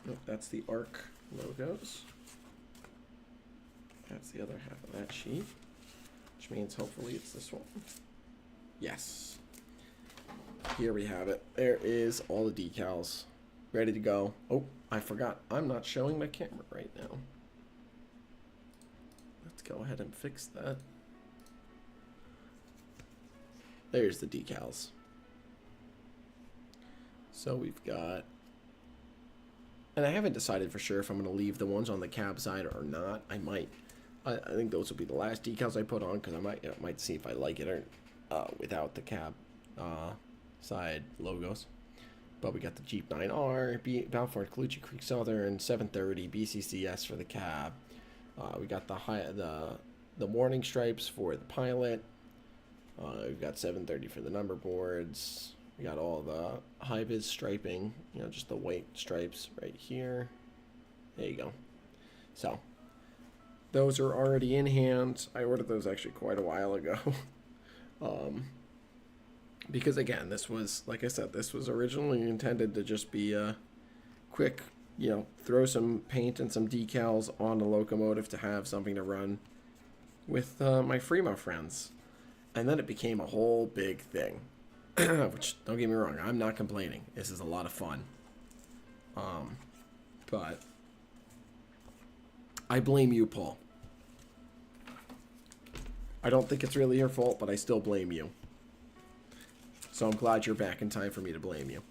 Nope, that's the ARC logos. That's the other half of that sheet. which means hopefully it's this one. Yes. Here we have it. There is all the decals ready to go. Oh, I forgot. I'm not showing my camera right now. Let's go ahead and fix that. There's the decals. So we've got, and I haven't decided for sure if I'm going to leave the ones on the cab side or not. I might. I think those will be the last decals I put on because I might see if I like it or without the cab side logos. But we got the Jeep 9R, Balfour Calucci Creek Southern, 730 B&CCS for the cab. We got the warning stripes for the Pilot. We've got 730 for the number boards. We got all the high-vis striping, you know, just the white stripes right here. There you go. So, those are already in hand. I ordered those actually quite a while ago. Because again, this was, like I said, this was originally intended to just be a quick, you know, throw some paint and some decals on the locomotive to have something to run with my Fremo friends. And then it became a whole big thing. Which, don't get me wrong, I'm not complaining. This is a lot of fun. But I blame you, Paul. I don't think it's really your fault, but I still blame you. So I'm glad you're back in time for me to blame you.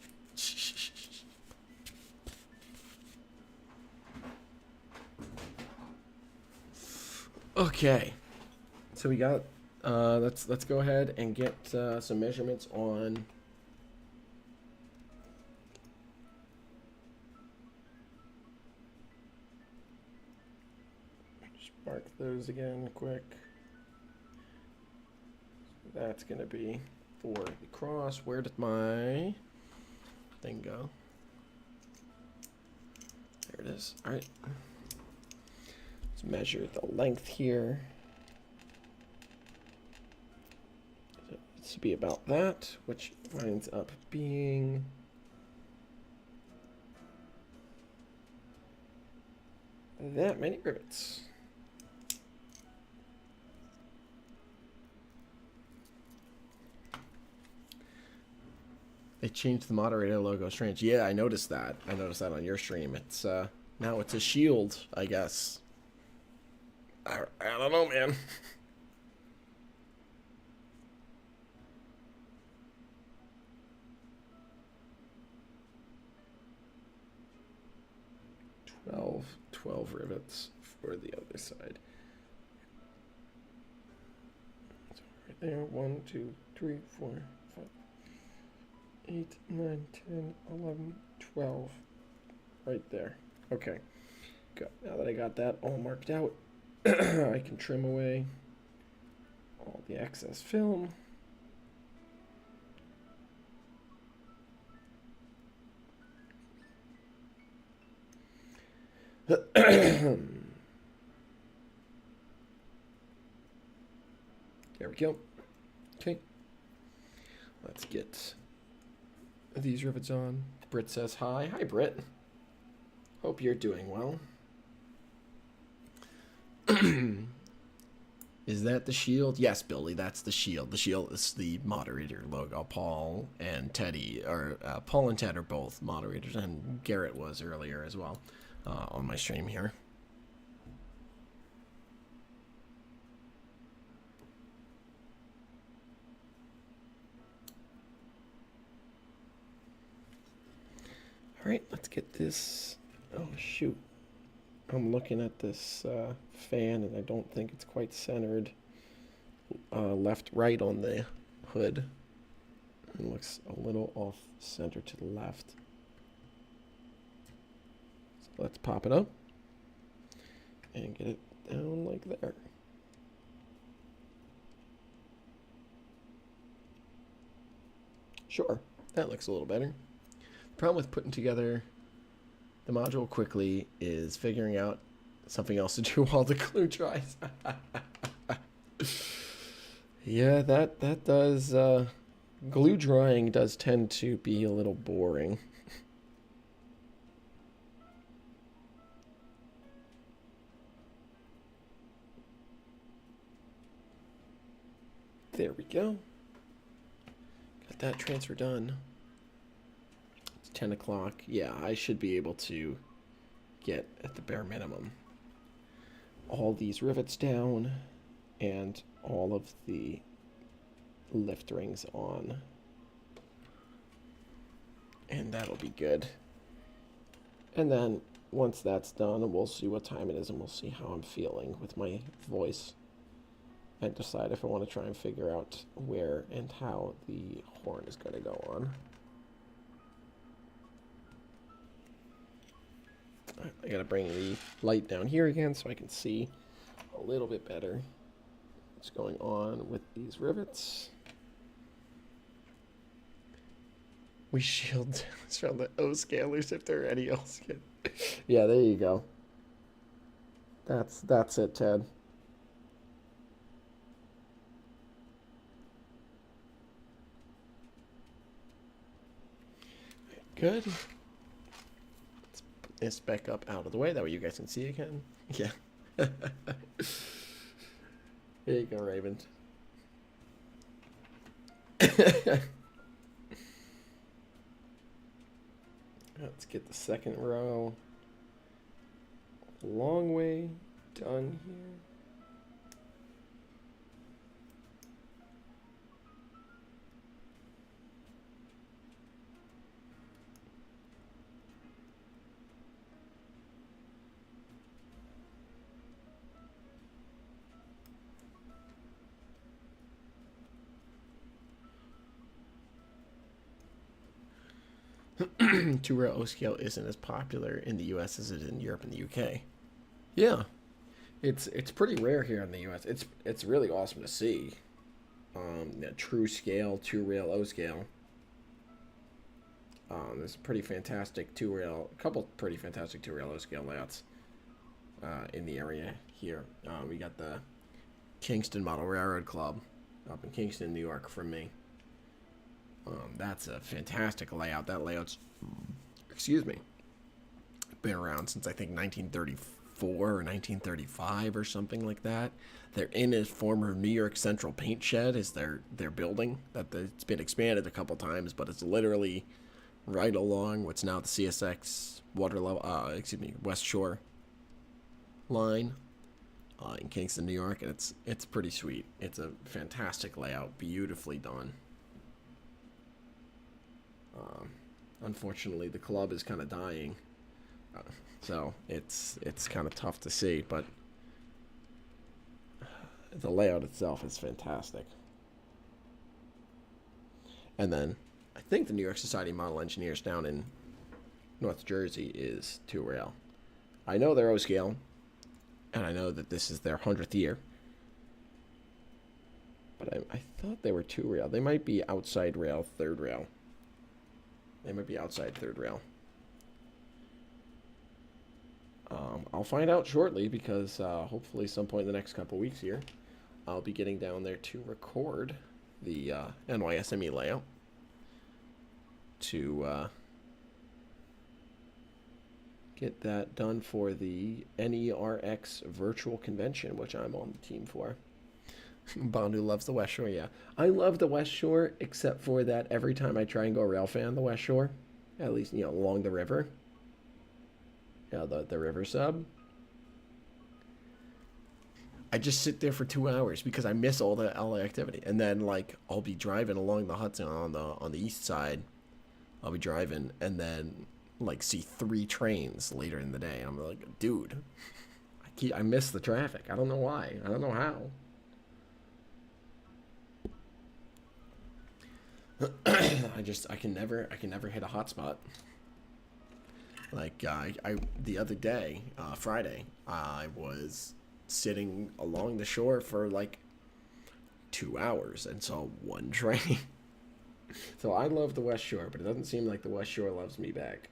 Okay. So we got let's go ahead and get some measurements on just mark those again quick. That's gonna be for the cross. Where did my thing go? There it is. All right. Let's measure the length here. So it should be about that, which winds up being that many rivets. They changed the moderator logo. Strange. Yeah, I noticed that. I noticed that on your stream. It's now it's a shield, I guess. I don't know, man. Twelve rivets for the other side. So right there, 1, 2, 3, 4, 5, 8, 9, 10, 11, 12. Right there. Okay. Good. Now that I got that all marked out, I can trim away all the excess film. There we go. Okay. Let's get these rivets on. Britt says hi. Hi, Britt. Hope you're doing well. Is that the shield? Yes, Billy, that's the shield. The shield is the moderator logo. Paul and Ted are both moderators, and Garrett was earlier as well on my stream here. All right, let's get this. Oh, shoot. I'm looking at this fan, and I don't think it's quite centered left-right on the hood. It looks a little off-center to the left. So let's pop it up and get it down like there. Sure, that looks a little better. The problem with putting together the module quickly is figuring out something else to do while the glue dries. Yeah, that does, glue drying does tend to be a little boring. There we go. Got that transfer done. It's 10 o'clock. Yeah, I should be able to get, at the bare minimum, all these rivets down and all of the lift rings on. And that'll be good. And then once that's done, we'll see what time it is and we'll see how I'm feeling with my voice. And decide if I want to try and figure out where and how the horn is going to go on. I got to bring the light down here again so I can see a little bit better what's going on with these rivets. We shield from the O scalers if there are any O scalers. Yeah, there you go. That's it, Ted. Good. Let's put this back up out of the way. That way you guys can see again. Yeah. There you go, Raven. Let's get the second row. Long way done here. Two-row O-scale isn't as popular in the U.S. as it is in Europe and the U.K. Yeah, it's pretty rare here in the U.S. It's really awesome to see. True scale, two-rail O-scale. There's a pretty fantastic two-rail, a couple pretty fantastic two-rail O-scale layouts in the area here. We got the Kingston Model Railroad Club up in Kingston, New York, from me. That's a fantastic layout. That layout's, excuse me, been around since I think 1934 or 1935 or something like that. They're in a former New York Central paint shed is their building. It's been expanded a couple times, but it's literally right along what's now the CSX West Shore line in Kingston, New York, and it's pretty sweet. It's a fantastic layout, beautifully done. Unfortunately, the club is kind of dying, so it's kind of tough to see, but the layout itself is fantastic. And then I think the New York Society of Model Engineers down in North Jersey is two-rail. I know they're O-scale, and I know that this is their 100th year, but I thought they were two-rail. They might be outside rail, third rail. They might be outside third rail. I'll find out shortly because hopefully some point in the next couple weeks here, I'll be getting down there to record the NYSME layout to get that done for the NERX virtual convention, which I'm on the team for. Bondu loves the West Shore, yeah. I love the West Shore, except for that every time I try and go rail fan the West Shore, at least, along the river, the river sub, I just sit there for 2 hours because I miss all the LA activity. And then, like, I'll be driving along the Hudson on the east side. I'll be driving and then, like, see 3 trains later in the day. And I'm like, dude, I miss the traffic. I don't know why. I don't know how. I can never hit a hotspot. Like the other day, Friday, I was sitting along the shore for like 2 hours and saw 1 train. So I love the West Shore, but it doesn't seem like the West Shore loves me back.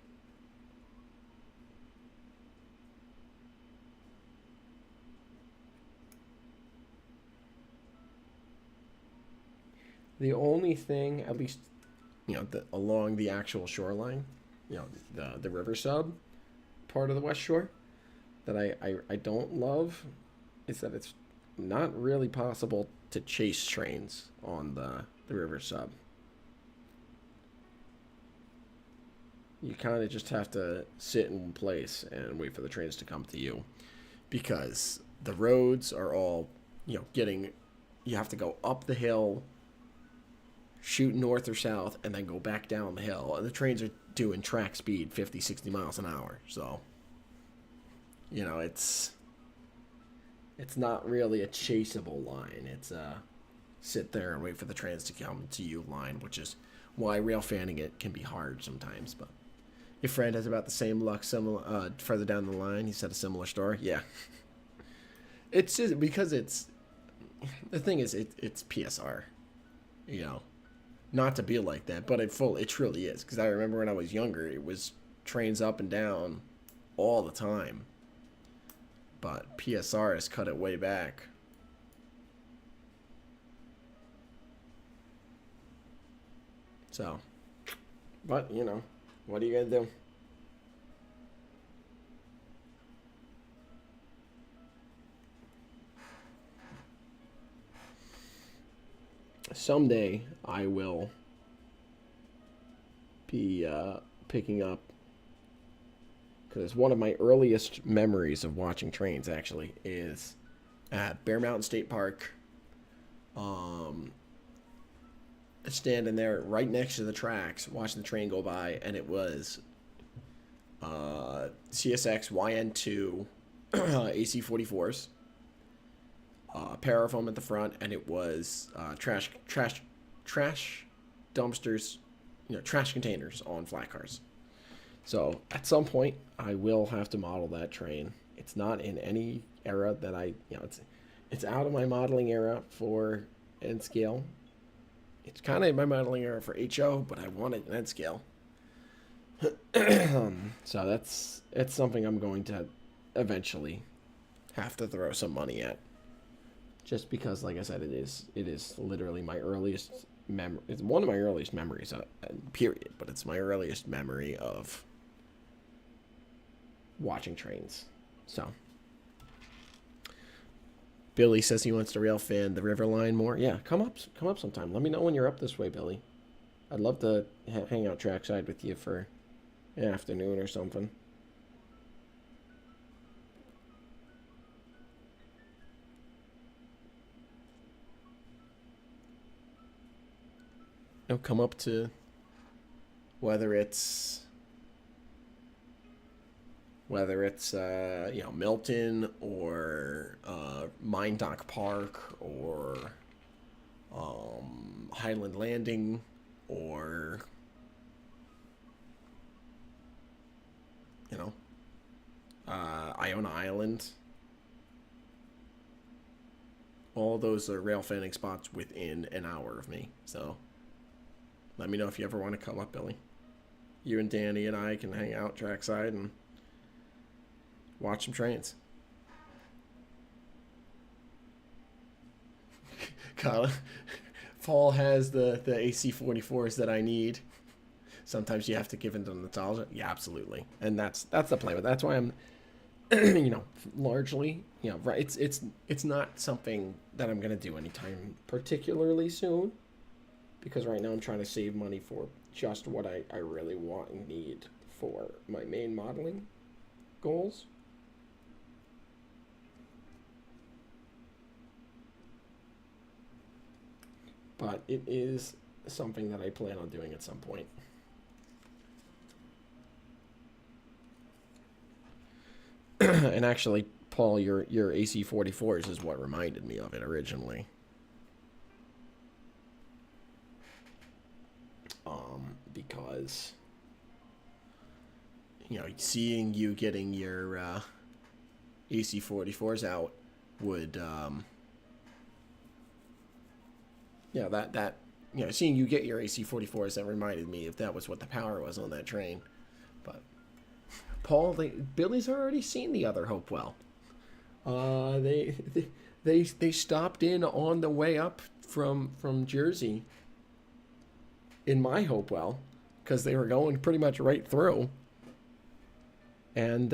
The only thing, at least, along the actual shoreline, the river sub part of the West Shore, that I don't love is that it's not really possible to chase trains on the river sub. You kind of just have to sit in place and wait for the trains to come to you, because the roads are all, you have to go up the hill, shoot north or south, and then go back down the hill. And the trains are doing track speed 50, 60 miles an hour. So, it's not really a chaseable line. It's a sit there and wait for the trains to come to you line, which is why rail fanning it can be hard sometimes. But your friend has about the same luck further down the line. He said a similar story. Yeah. It's just because the thing is, it's PSR, not to be like that, but it truly is. Because I remember when I was younger, it was trains up and down all the time. But PSR has cut it way back. So, but, what are you going to do? Someday I will be picking up, because one of my earliest memories of watching trains actually is at Bear Mountain State Park, standing there right next to the tracks watching the train go by, and it was CSX YN2 AC44s, a pair of them at the front, and it was trash dumpsters, trash containers on flat cars. So at some point, I will have to model that train. It's not in any era that it's out of my modeling era for N scale. It's kind of in my modeling era for HO, but I want it in N scale. So it's something I'm going to eventually have to throw some money at. Just because, like I said, it is literally my earliest memory. It's one of my earliest memories, period. But it's my earliest memory of watching trains. So, Billy says he wants to rail fan the river line more. Yeah, come up sometime. Let me know when you're up this way, Billy. I'd love to hang out trackside with you for an afternoon or something. Come up to whether it's Milton or Mindock Park or Highland Landing or Iona Island. All those are rail fanning spots within an hour of me. So let me know if you ever want to come up, Billy. You and Danny and I can hang out trackside and watch some trains. Paul has the AC44s that I need. Sometimes you have to give in to nostalgia. Yeah, absolutely. And that's the play. But that's why I'm, largely, right. It's not something that I'm going to do anytime particularly soon. Because right now I'm trying to save money for just what I really want and need for my main modeling goals. But it is something that I plan on doing at some point. And actually, Paul, your AC44s is what reminded me of it originally. Because seeing you getting your AC44s out would seeing you get your AC44s, that reminded me if that was what the power was on that train. But Paul, Billy's already seen the other Hopewell. They stopped in on the way up from Jersey in my Hopewell, because they were going pretty much right through. And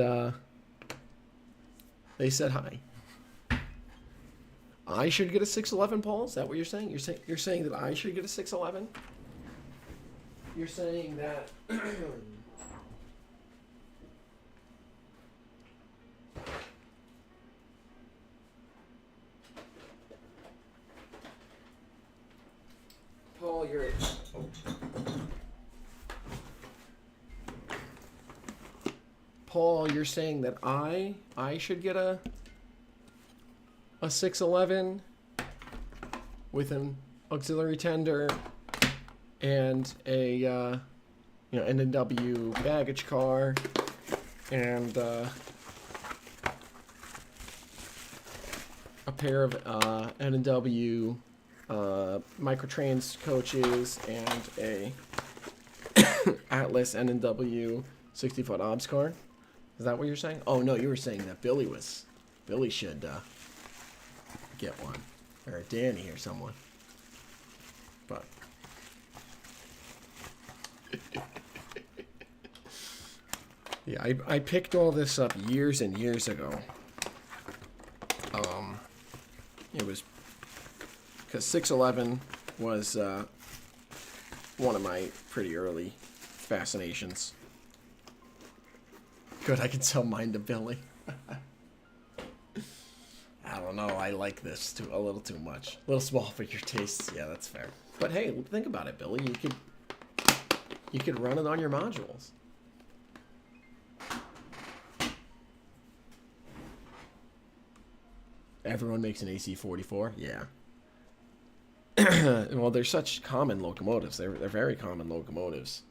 they said hi. I should get a 611, Paul? Is that what you're saying? You're saying that I should get a 611? You're saying that Paul, you're saying that I should get a 611 with an auxiliary tender and a N&W baggage car and a pair of N&W microtrains coaches and a Atlas N&W 60-foot obs car. Is that what you're saying? Oh no, you were saying that Billy should get one, or Danny or someone. But yeah, I picked all this up years and years ago. It was because 611 was one of my pretty early fascinations. Good, I can sell mine to Billy. I don't know, I like this a little too much. A little small for your tastes. Yeah, that's fair. But hey, think about it, Billy. You could run it on your modules. Everyone makes an AC-44? Yeah. Well, they're such common locomotives. They're very common locomotives.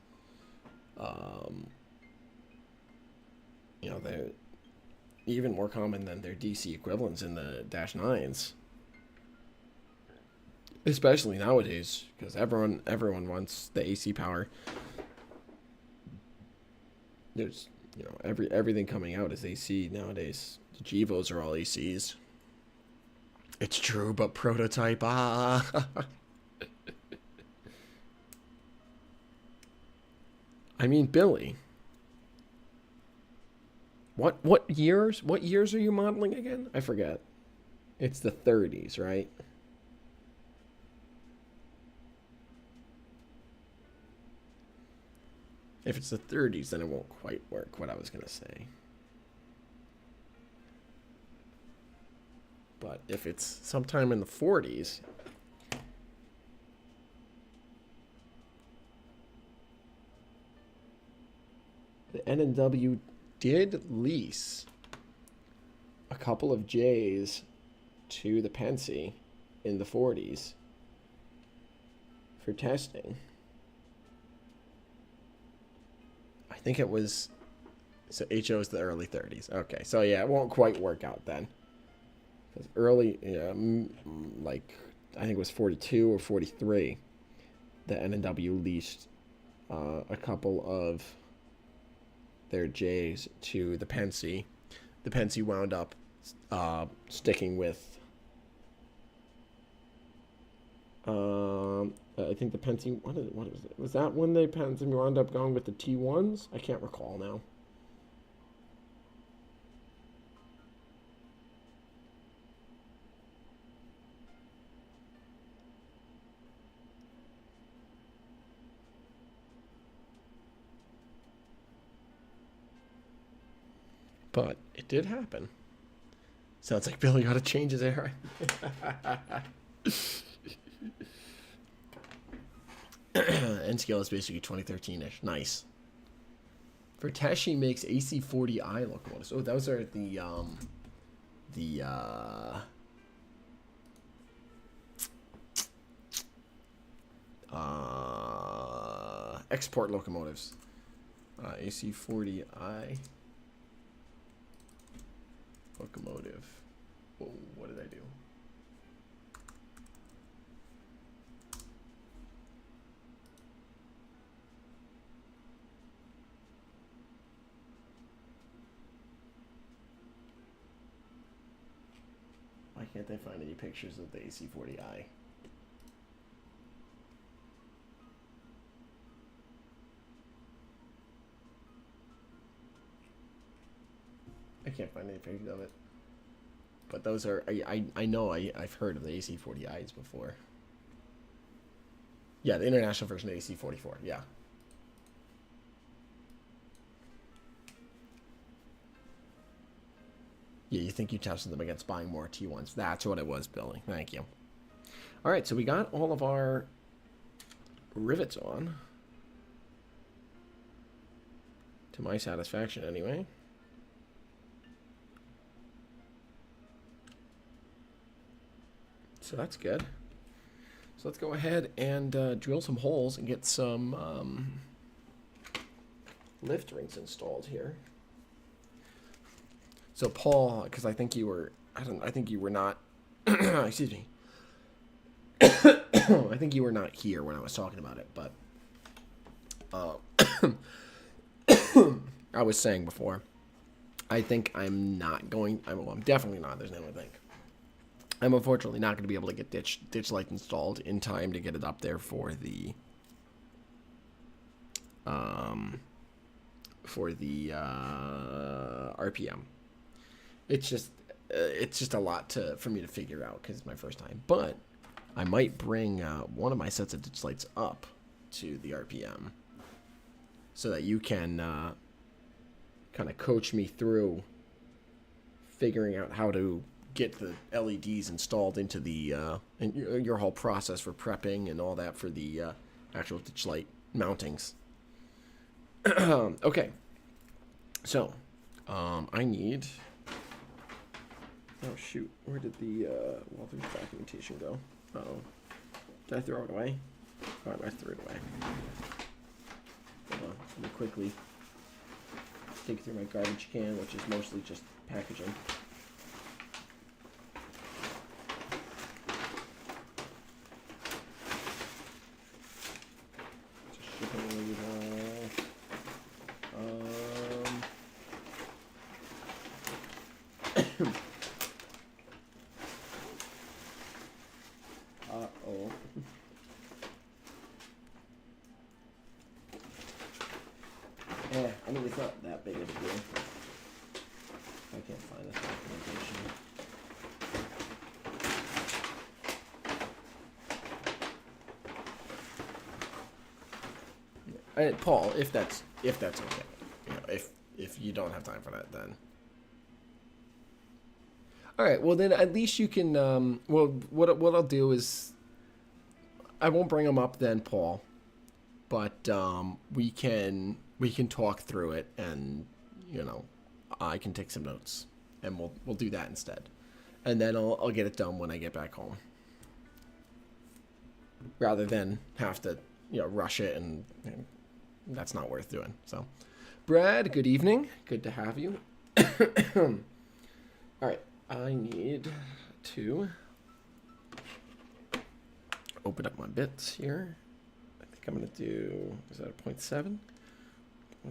They're even more common than their DC equivalents in the Dash 9s. Especially nowadays, because everyone wants the AC power. There's, everything coming out is AC nowadays. The Gevos are all ACs. It's true, but prototype, I mean, Billy. What years are you modeling again? I forget. It's the 30s, right? If it's the 30s, then it won't quite work, what I was going to say. But if it's sometime in the 40s, the N&W did lease a couple of J's to the Pensy in the 40s for testing. I think it was, so HO is the early 30s. Okay, so yeah, it won't quite work out then. Because early, like, I think it was 42 or 43, the N&W leased a couple of their J's to the Pensy. The Pensy wound up sticking with I think the Pensy, what was it? Was that when the Pensy wound up going with the T1s? I can't recall now. But it did happen. Sounds like Billy ought to change his era. N scale is basically 2013-ish. Nice. Verteshi makes AC-40i locomotives. Oh, those are the export locomotives. AC-40i locomotive. Whoa, what did I do? Why can't I find any pictures of the AC-40i? I can't find any pictures of it. But those are, I know I've heard of the AC40Is before. Yeah, the international version of AC44, yeah. Yeah, you think you tested them against buying more T1s. That's what it was, Billy. Thank you. All right, so we got all of our rivets on. To my satisfaction, anyway. So that's good. So let's go ahead and drill some holes and get some lift rings installed here. So Paul, because I think you were, I think you were not, excuse me. I think you were not here when I was talking about it, but I was saying before, I think I'm not going, well, I'm definitely not, there's no way to think. I'm unfortunately not going to be able to get ditch light installed in time to get it up there for the RPM. It's just a lot for me to figure out because it's my first time. But I might bring one of my sets of ditch lights up to the RPM so that you can kind of coach me through figuring out how to get the LEDs installed into the your whole process for prepping and all that for the actual ditch light mountings. Okay, so I need. Oh shoot! Where did the Walther's documentation go? Uh-oh. Did I throw it away? Oh, I threw it away. Hold on. Let me quickly dig through my garbage can, which is mostly just packaging. Uh-oh. Yeah, I mean, it's not that big of a deal. I can't find this documentation. Paul, if that's okay, you know, if you don't have time for that, then. All right. Well, then at least you can. Well, what I'll do is, I won't bring them up then, Paul, but we can talk through it, and you know, I can take some notes, and we'll do that instead, and then I'll get it done when I get back home, rather than have to rush it, and that's not worth doing. So, Brad, good evening. Good to have you. All right. I need to open up my bits here. I think I'm going to do, is that a 0.7? 1,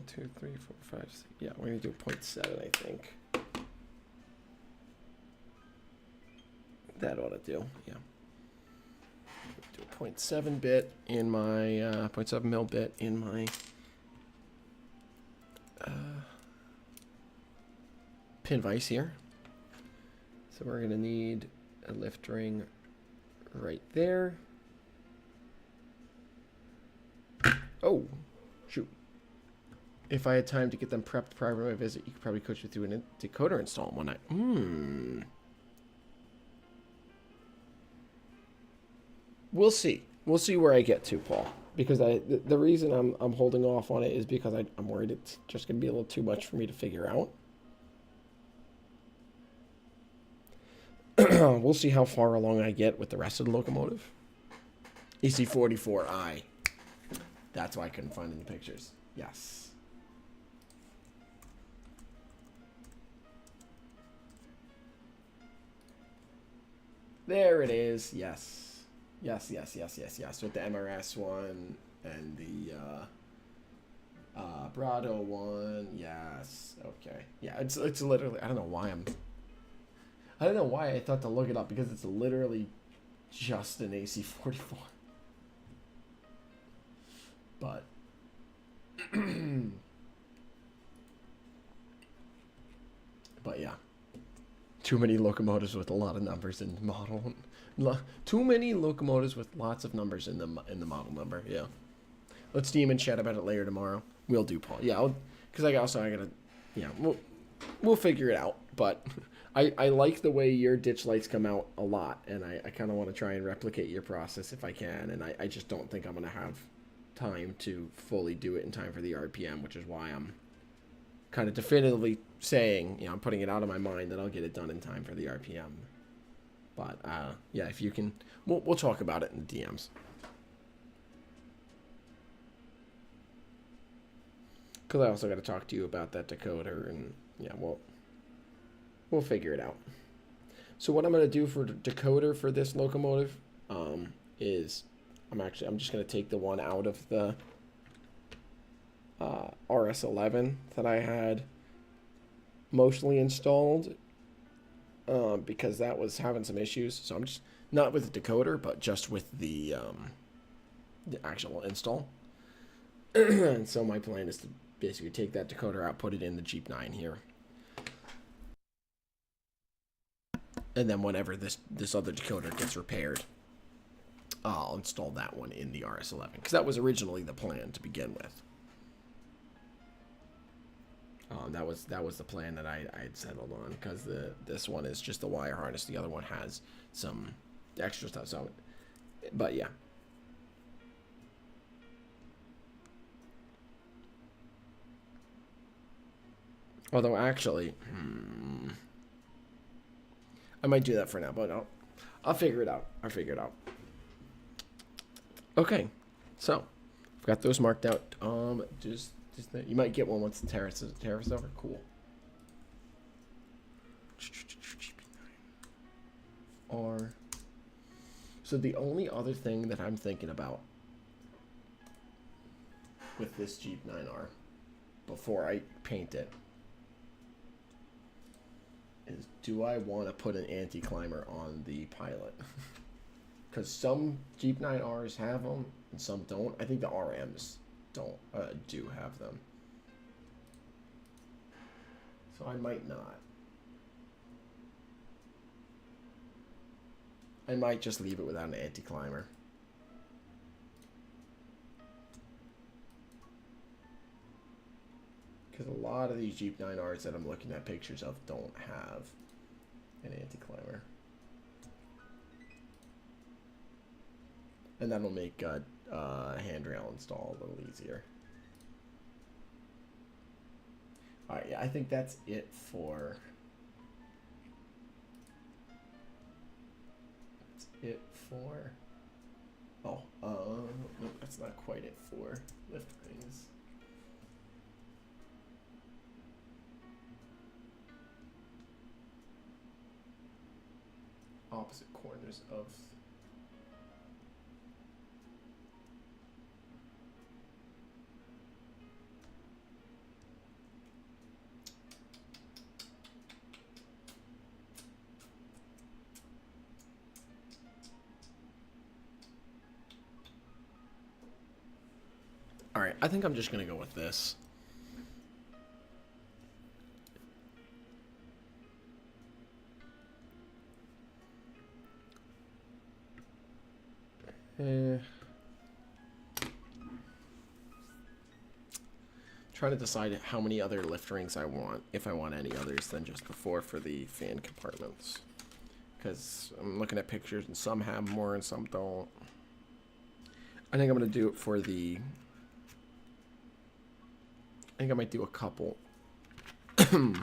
2, 3, 4, 5, 6. Yeah, we're going to do a 0.7, I think. That ought to do, yeah. Do a 0.7 bit in my, 0.7 mil bit in my pin vise here. So we're going to need a lift ring right there. Oh, shoot. If I had time to get them prepped prior to my visit, you could probably coach me through a decoder install one night. We'll see. We'll see where I get to, Paul. Because the reason I'm holding off on it is because I'm worried it's just going to be a little too much for me to figure out. We'll see how far along I get with the rest of the locomotive. EC44I. That's why I couldn't find any pictures. Yes. There it is. Yes. Yes. With the MRS one and the Brado one. Yes. Okay. Yeah, it's literally, I don't know why I thought to look it up, because it's literally just an AC44. But but yeah. Too many locomotives with a lot of numbers in the model. Too many locomotives with lots of numbers in the model number. Yeah. Let's DM and chat about it later tomorrow. We'll do, Paul. Yeah, because I gotta, yeah, we'll figure it out. But I like the way your ditch lights come out a lot, and I kind of want to try and replicate your process if I can. And I just don't think I'm gonna have time to fully do it in time for the RPM, which is why I'm kind of definitively saying, I'm putting it out of my mind that I'll get it done in time for the RPM. But yeah, if you can, we'll talk about it in the DMs. Because I also got to talk to you about that decoder, and yeah, we'll figure it out. So what I'm going to do for the decoder for this locomotive is I'm just going to take the one out of the RS11 that I had mostly installed because that was having some issues. So I'm just not with the decoder, but just with the actual install. And so my plan is to basically take that decoder out, put it in the Geep 9 here, and then whenever this other decoder gets repaired, I'll install that one in the RS11 because that was originally the plan to begin with. That was the plan that I had settled on because this one is just the wire harness. The other one has some extra stuff. So, but yeah. Although actually, I might do that for now, but I'll figure it out. Okay, so I've got those marked out. Just you might get one once the tariff is over. Cool. Or so the only other thing that I'm thinking about with this Geep 9R before I paint it is, do I want to put an anti-climber on the pilot? Because some Geep 9Rs have them and some don't. I think the RMs do have them. So I might not. I might just leave it without an anti-climber. Because a lot of these Geep 9Rs that I'm looking at pictures of don't have an anti-climber. And that'll make handrail install a little easier. Alright, yeah, I think that's it for... Oh, nope, that's not quite it for lift rings. Opposite corners of... Alright, I think I'm just going to go with this. Trying to decide how many other lift rings I want, if I want any others than just the 4 for the fan compartments. Because I'm looking at pictures and some have more and some don't. I think I'm going to do it for the... I think I might do a couple. I think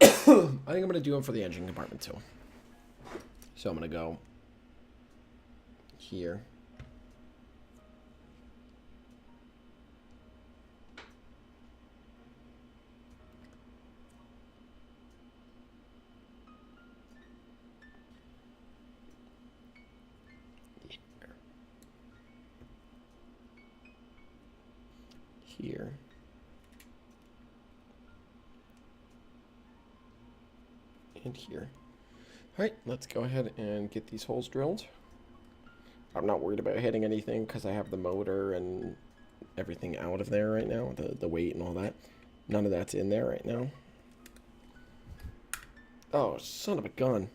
I'm going to do them for the engine compartment too. So I'm going to go here. Here. And here. Alright, let's go ahead and get these holes drilled. I'm not worried about hitting anything because I have the motor and everything out of there right now, the weight and all that. None of that's in there right now. Oh, son of a gun.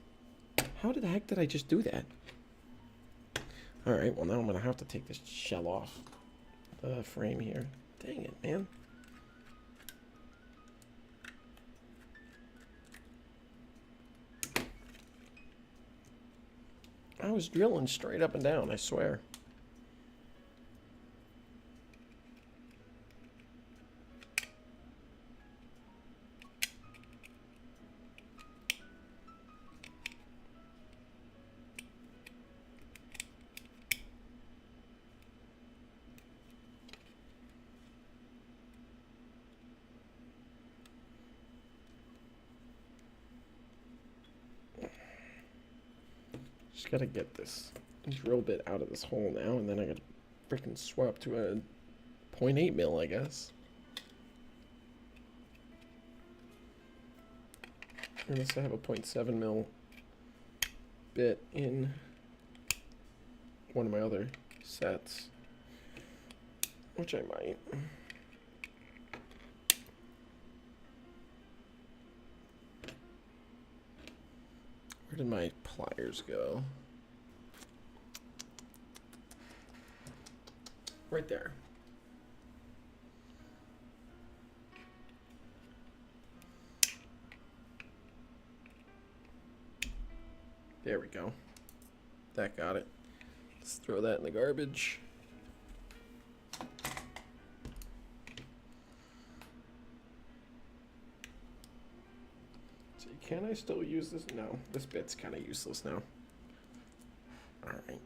How the heck did I just do that? Alright, well now I'm gonna have to take this shell off the frame here. Dang it, man. I was drilling straight up and down, I swear. Just gotta get this drill bit out of this hole now, and then I gotta freaking swap to a 0.8 mil, I guess. Unless I have a 0.7 mil bit in one of my other sets, which I might. Where did my pliers go? Right there. There we go. That got it. Let's throw that in the garbage. See, can I still use this? No, this bit's kind of useless now. All right.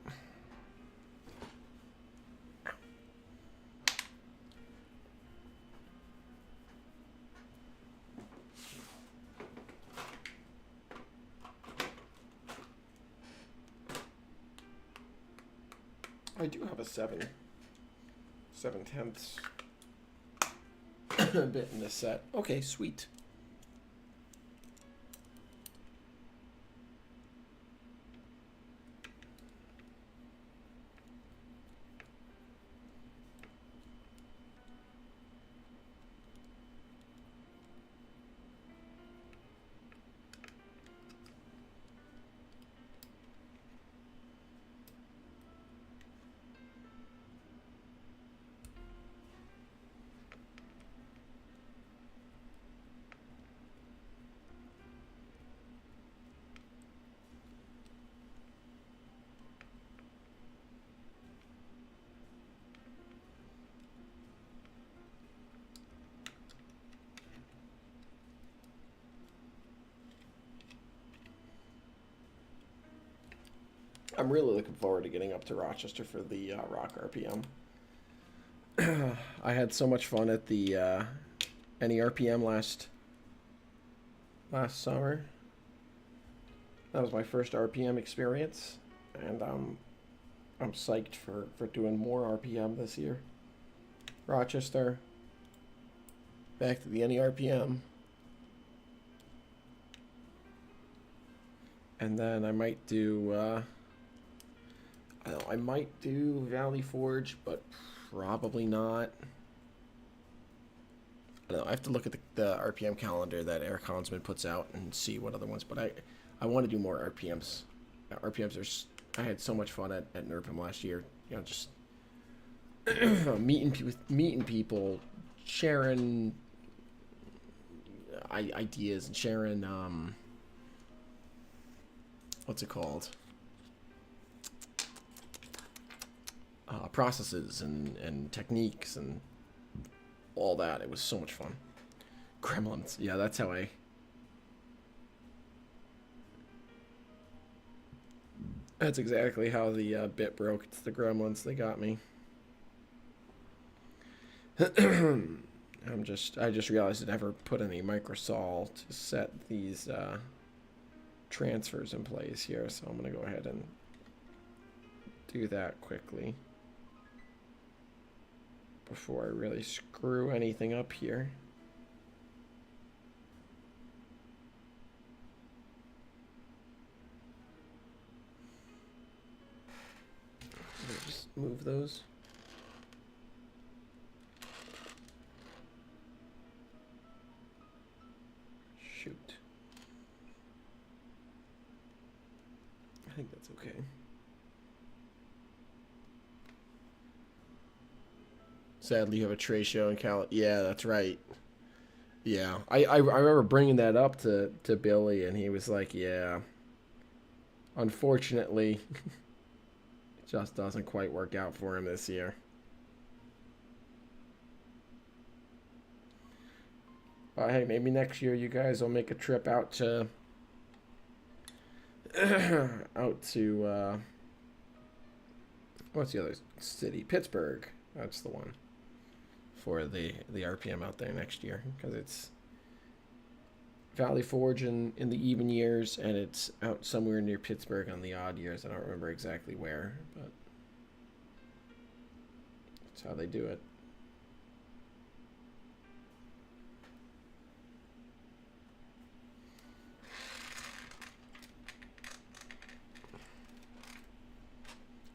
I do have a 7/10 bit in this set. Okay, sweet. I'm really looking forward to getting up to Rochester for the Rock RPM. I had so much fun at the NE RPM last summer. That was my first RPM experience, and I'm psyched for doing more RPM this year. Rochester, back to the NE RPM, and then I might do. I might do Valley Forge, but probably not. I don't know. I have to look at the RPM calendar that Eric Hansman puts out and see what other ones. But I want to do more RPMs. RPMs are. I had so much fun at NERPM last year. You know, just meeting people, sharing ideas, and sharing what's it called? Processes and techniques and all that. It was so much fun. Gremlins. Yeah, that's how I... That's exactly how the bit broke. It's the Gremlins. They got me. I just realized I never put any microsol to set these transfers in place here, so I'm going to go ahead and do that quickly before I really screw anything up here. Just move those. Shoot. I think that's okay. Sadly, you have a trade show in Cal. Yeah, that's right. Yeah, I remember bringing that up to Billy, and he was like, "Yeah, unfortunately, it just doesn't quite work out for him this year." But hey, maybe next year you guys will make a trip out to out to what's the other city? Pittsburgh. That's the one for the RPM out there next year, because it's Valley Forge in the even years, and it's out somewhere near Pittsburgh on the odd years. I don't remember exactly where, but that's how they do it.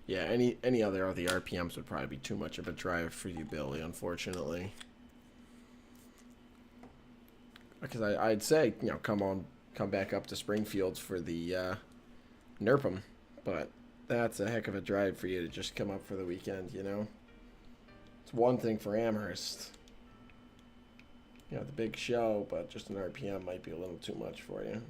Yeah, any other of the RPMs would probably be too much of a drive for you, Billy, unfortunately. Because I'd say, come back up to Springfield for the NERPM, but that's a heck of a drive for you to just come up for the weekend, It's one thing for Amherst. The big show, but just an RPM might be a little too much for you.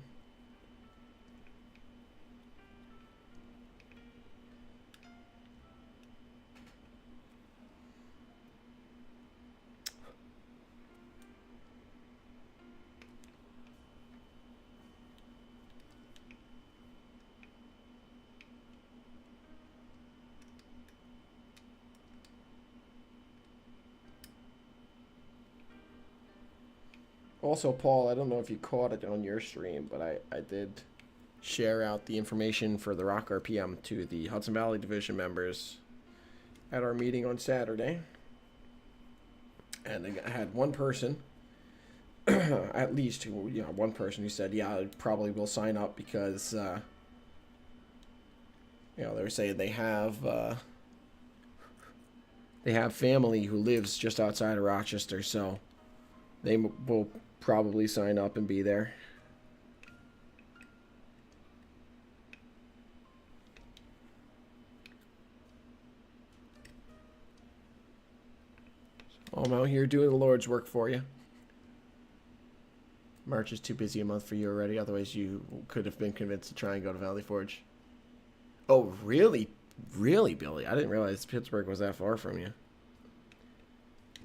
Also, Paul, I don't know if you caught it on your stream, but I did share out the information for the Rock RPM to the Hudson Valley Division members at our meeting on Saturday. And I had one person, at least, one person who said, yeah, I probably will sign up because, they were saying they have family who lives just outside of Rochester, so they will probably sign up and be there. So I'm out here doing the Lord's work for you. March is too busy a month for you already, otherwise you could have been convinced to try and go to Valley Forge. Oh, really? Really, Billy? I didn't realize Pittsburgh was that far from you.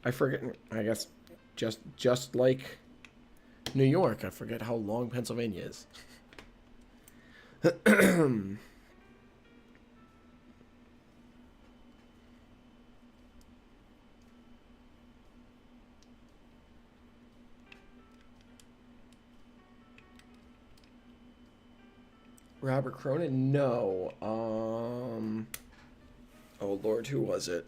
I forget, I guess, just like New York, I forget how long Pennsylvania is. Robert Cronin? No. Oh, Lord, who was it?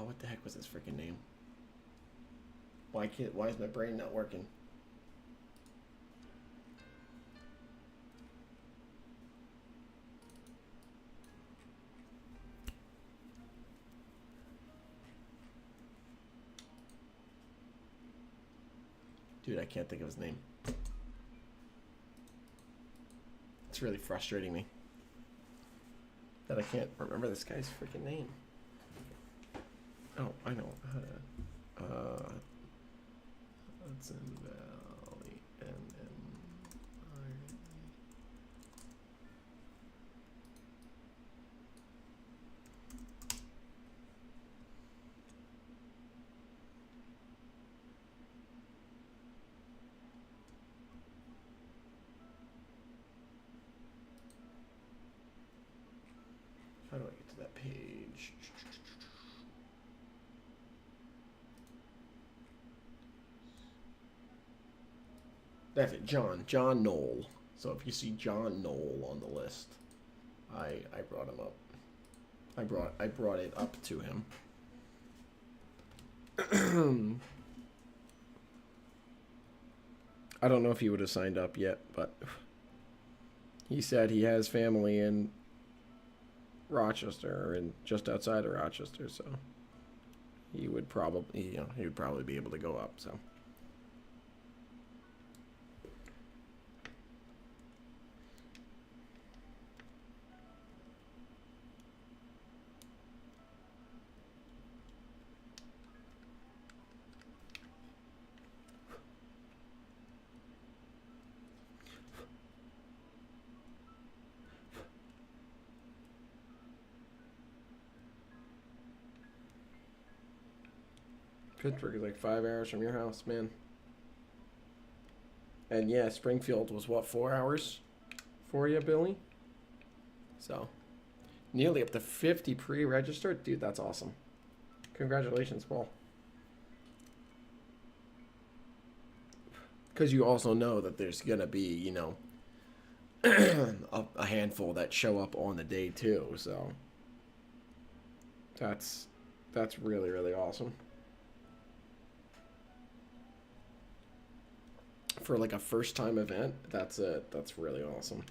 What the heck was his freaking name? Why is my brain not working? Dude, I can't think of his name. It's really frustrating me that I can't remember this guy's freaking name. Oh, I know. Hudson Valley MMI. How do I get to that page? That's it, John Knoll. So if you see John Knoll on the list, I brought him up. I brought it up to him. I don't know if he would have signed up yet, but he said he has family in Rochester and just outside of Rochester, so he would probably, he would probably be able to go up. So. Pittsburgh is like 5 hours from your house, man. And yeah, Springfield was what, 4 hours for you, Billy? So, nearly up to 50 pre-registered? Dude, that's awesome. Congratulations, Paul. Because you also know that there's going to be, a handful that show up on the day too, so that's really, really awesome. For like a first time event, that's really awesome.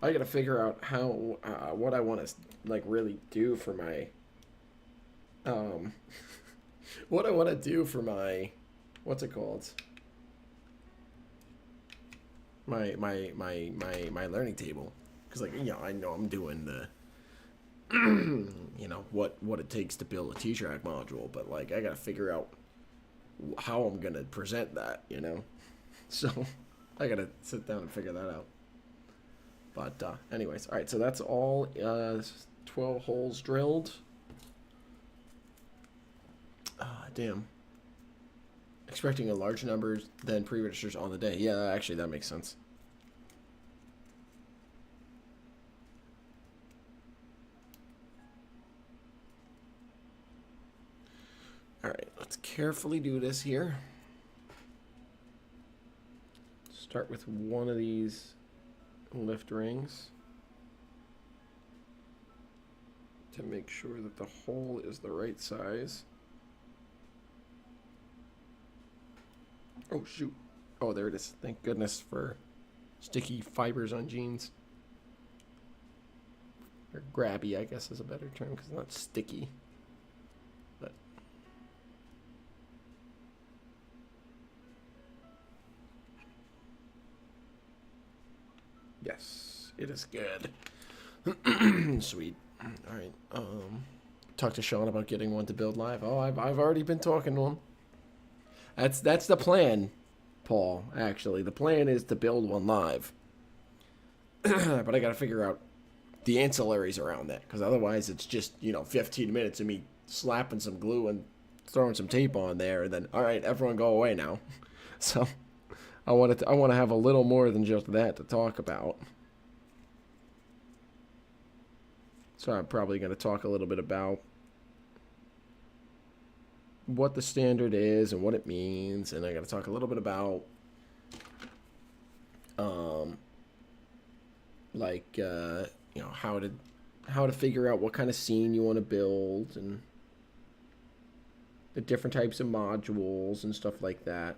I gotta figure out how what I want to like really do for my what I want to do for my, what's it called, my learning table, because like I know I'm doing the what it takes to build a T-Track module, but like I gotta figure out how I'm gonna present that, so I gotta sit down and figure that out. But anyways, all right, so that's all 12 holes drilled. Damn, expecting a large number than pre-registers on the day. Yeah, actually that makes sense. Alright, let's carefully do this here. Start with one of these lift rings to make sure that the hole is the right size. Oh shoot. Oh, there it is. Thank goodness for sticky fibers on jeans. Or grabby, I guess is a better term, because it's not sticky. But yes, it is good. Sweet. All right. Talk to Sean about getting one to build live. Oh, I've already been talking to him. That's the plan, Paul. Actually, the plan is to build one live. But I got to figure out the ancillaries around that, because otherwise it's just 15 minutes of me slapping some glue and throwing some tape on there, and then all right, everyone go away now. So I want to have a little more than just that to talk about. So I'm probably going to talk a little bit about what the standard is and what it means, and I got to talk a little bit about how to figure out what kind of scene you want to build and the different types of modules and stuff like that.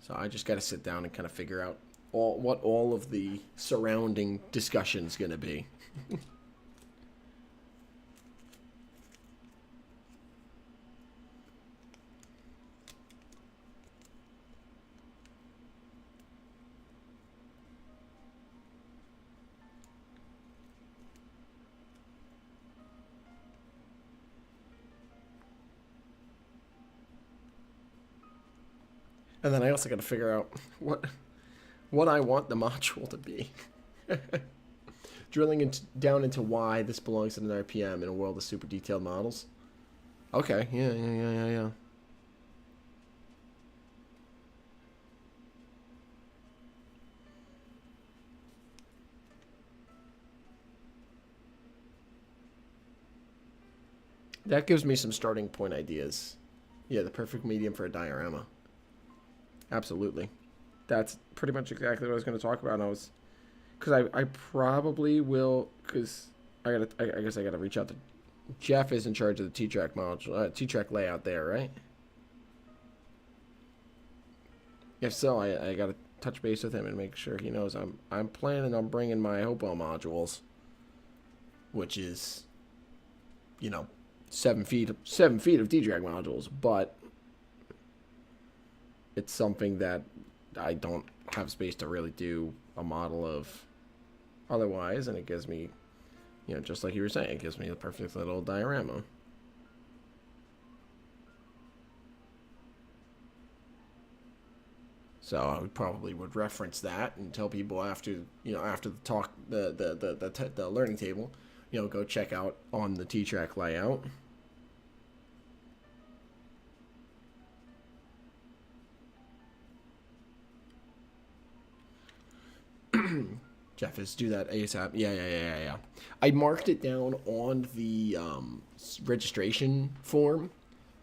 So I just got to sit down and kind of figure out what all of the surrounding discussion's going to be. And then I also got to figure out what I want the module to be. Drilling down into why this belongs in an RPM in a world of super detailed models. Okay, yeah. That gives me some starting point ideas. Yeah, the perfect medium for a diorama. Absolutely. That's pretty much exactly what I was going to talk about. And because I probably will, because I guess I gotta reach out to Jeff. Is in charge of the T-Track module, T-Track layout there, right? If so, I gotta touch base with him and make sure he knows I'm planning on bringing my Hopewell modules, which is, 7 feet of D-Drag modules, but it's something that I don't have space to really do a model of otherwise, and it gives me, just like you were saying, it gives me the perfect little diorama. So I probably would reference that and tell people after the talk, the learning table, go check out on the T-track layout. Jeff is do that ASAP. Yeah. I marked it down on the registration form,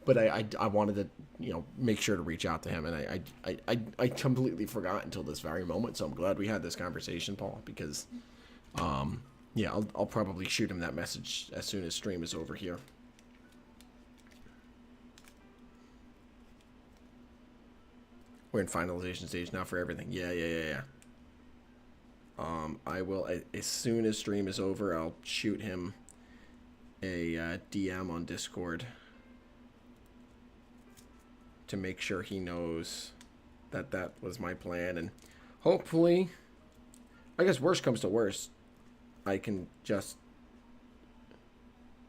but I wanted to make sure to reach out to him, and I completely forgot until this very moment. So I'm glad we had this conversation, Paul, because I'll probably shoot him that message as soon as stream is over here. We're in finalization stage now for everything. Yeah. I will, as soon as stream is over, I'll shoot him a DM on Discord to make sure he knows that was my plan. And hopefully, I guess worst comes to worst, I can just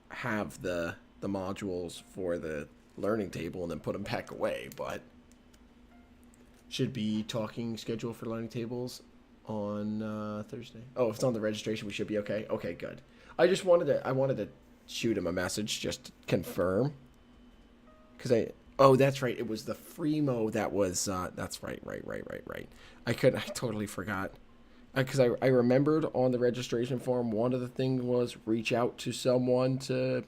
have the modules for the learning table and then put them back away. But should be talking schedule for learning tables on Thursday. Oh, if it's on the registration, we should be okay. Okay, good. I wanted to shoot him a message just to confirm, because oh, that's right, it was the Fremo that was that's right. I totally forgot, because I remembered on the registration form one of the things was reach out to someone to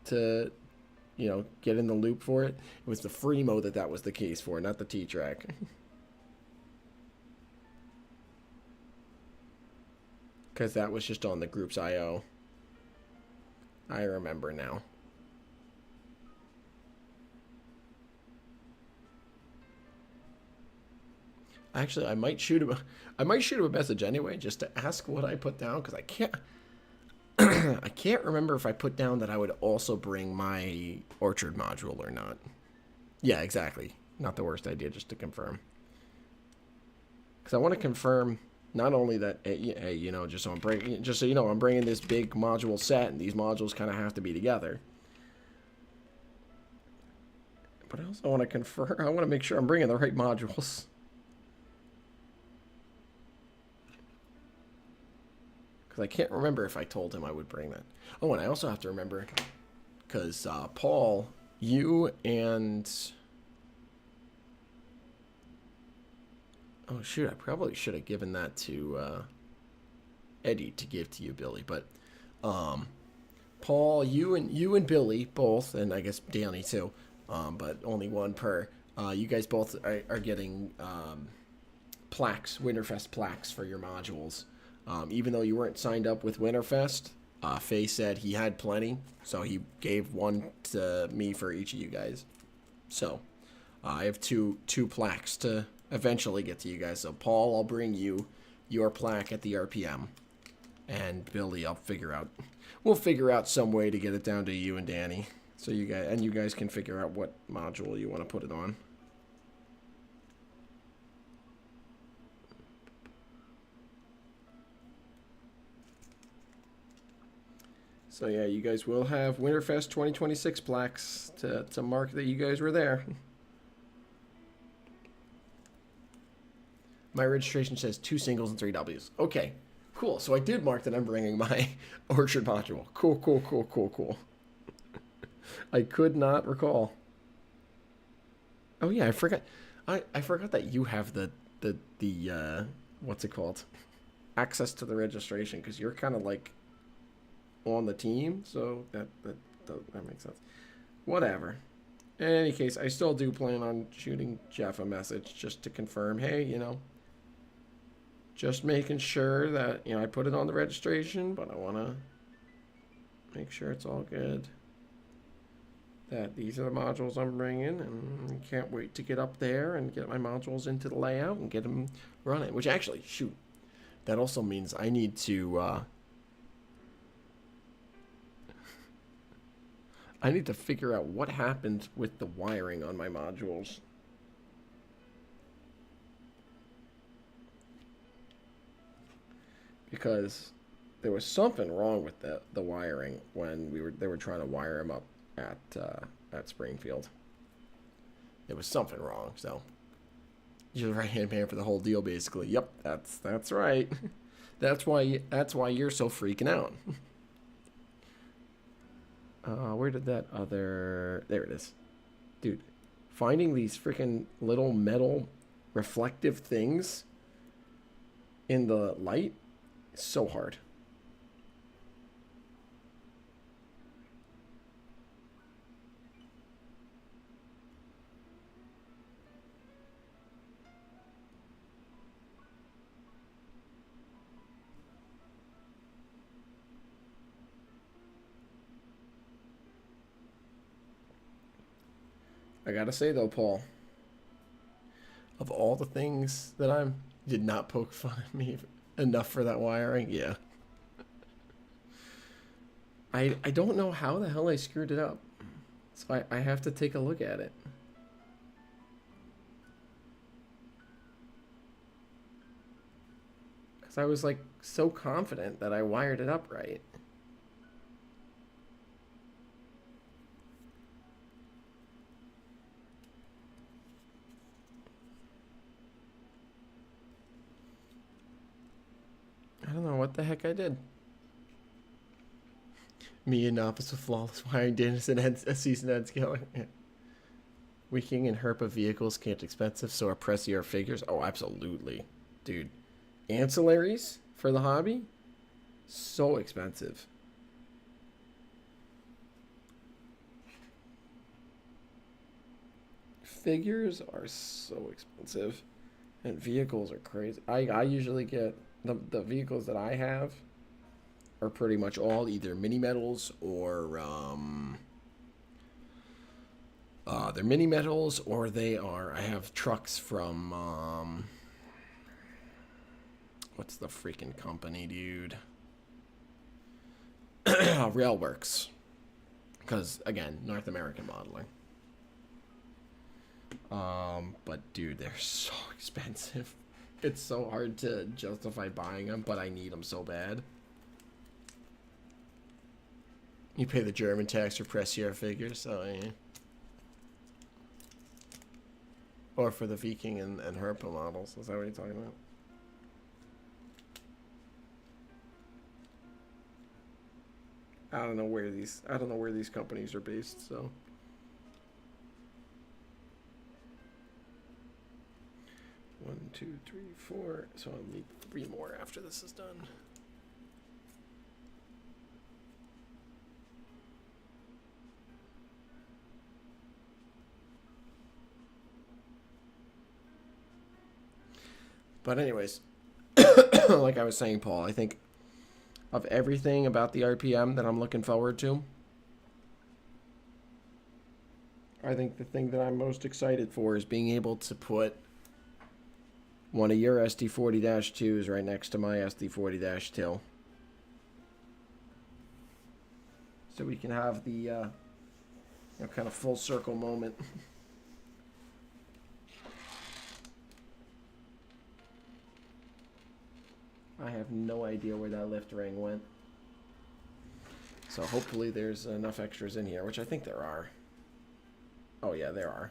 get in the loop for it. It was the Fremo that was the case for, not the T-track. Because that was just on the group's IO. I remember now. Actually, I might shoot him a message anyway, just to ask what I put down, because I can't I can't remember if I put down that I would also bring my orchard module or not. Yeah, exactly. Not the worst idea, just to confirm. Because I want to confirm not only that, hey, just so I'm bringing this big module set, and these modules kind of have to be together. But I also want to confirm, I want to make sure I'm bringing the right modules. Because I can't remember if I told him I would bring that. Oh, and I also have to remember, because Paul, you and... Oh, shoot, I probably should have given that to Eddie to give to you, Billy. But Paul, you and Billy both, and I guess Danny too, but only one per. You guys both are getting plaques, Winterfest plaques for your modules. Even though you weren't signed up with Winterfest, Faye said he had plenty, so he gave one to me for each of you guys. So I have two plaques to eventually get to you guys. So Paul, I'll bring you your plaque at the RPM, and Billy, we'll figure out some way to get it down to you and Danny, so you guys can figure out what module you want to put it on. So yeah, you guys will have Winterfest 2026 plaques to mark that you guys were there. My registration says 2 singles and 3 W's. Okay, cool. So I did mark that I'm bringing my orchard module. Cool. I could not recall. Oh yeah, I forgot. I forgot that you have the what's it called? Access to the registration, because you're kind of like on the team. So that makes sense. Whatever. In any case, I still do plan on shooting Jeff a message just to confirm, hey, just making sure that, I put it on the registration, but I want to make sure it's all good. that these are the modules I'm bringing, and can't wait to get up there and get my modules into the layout and get them running. Which actually, shoot, that also means I need to figure out what happened with the wiring on my modules. Because there was something wrong with the wiring when they were trying to wire them up at Springfield. There was something wrong, so you're the right hand man for the whole deal, basically. Yep, that's right. That's why you're so freaking out. Where did that other... There it is. Dude, finding these freaking little metal reflective things in the light is so hard. I gotta say though, Paul, of all the things that I did not poke fun at me enough for that wiring, yeah. I don't know how the hell I screwed it up. So I have to take a look at it. Because I was like so confident that I wired it up right. I don't know what the heck I did. Me in office with flawless wiring, Dennison had a season end scale. Weakening and herp of vehicles can't expensive, so are pressier figures. Oh, absolutely. Dude. Ancillaries for the hobby? So expensive. Figures are so expensive. And vehicles are crazy. I usually get... The vehicles that I have are pretty much all either mini metals or they're mini metals, or they are... I have trucks from what's the freaking company, dude? Railworks, because again, North American modeling. But dude, they're so expensive. It's so hard to justify buying them, but I need them so bad. You pay the German tax for pressier figures, so yeah. Or for the Viking and Herpa models. Is that what you're talking about? I don't know where these companies are based, so. 1, 2, 3, 4. So I'll need 3 more after this is done. But anyways, like I was saying, Paul, I think of everything about the RPM that I'm looking forward to, I think the thing that I'm most excited for is being able to put one of your SD40-2s right next to my SD40-2. So we can have the kind of full circle moment. I have no idea where that lift ring went. So hopefully there's enough extras in here, which I think there are. Oh yeah, there are.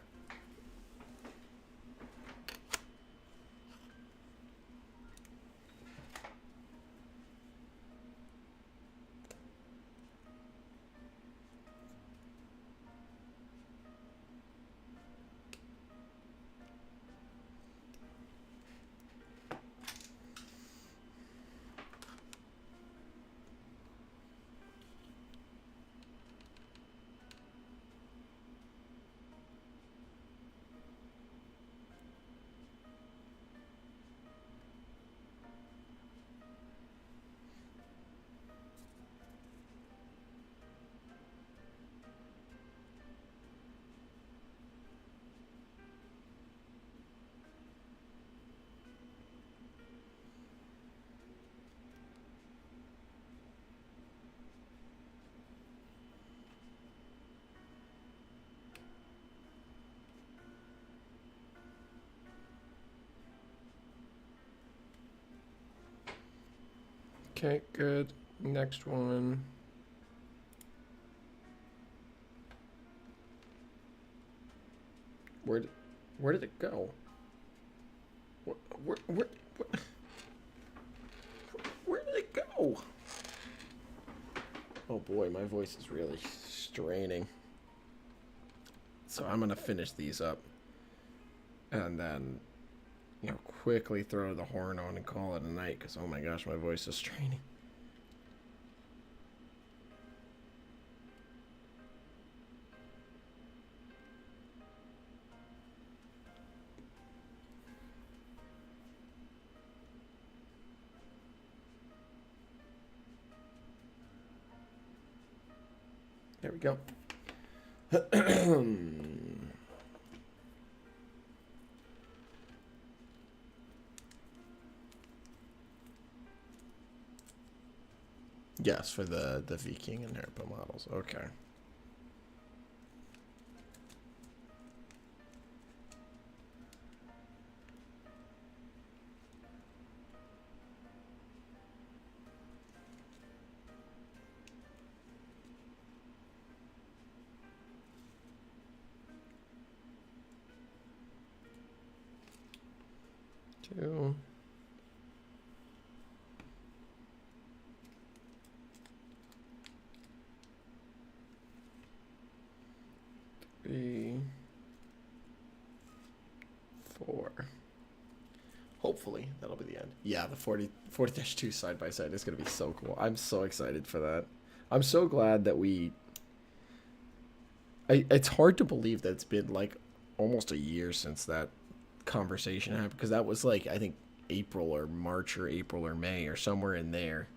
Okay, good. Next one. Where did it go? Where did it go? Oh boy, my voice is really straining. So I'm gonna finish these up, and then, you know, quickly throw the horn on and call it a night. Cause oh my gosh, my voice is straining. There we go. Yes, for the Viking and Herpa models. Okay. Two. Three. Four. Hopefully, that'll be the end. Yeah, the 40-2 side by side is going to be so cool. I'm so excited for that. I'm so glad that it's hard to believe that it's been like almost a year since that conversation happened, because that was like, I think, April or March or April or May or somewhere in there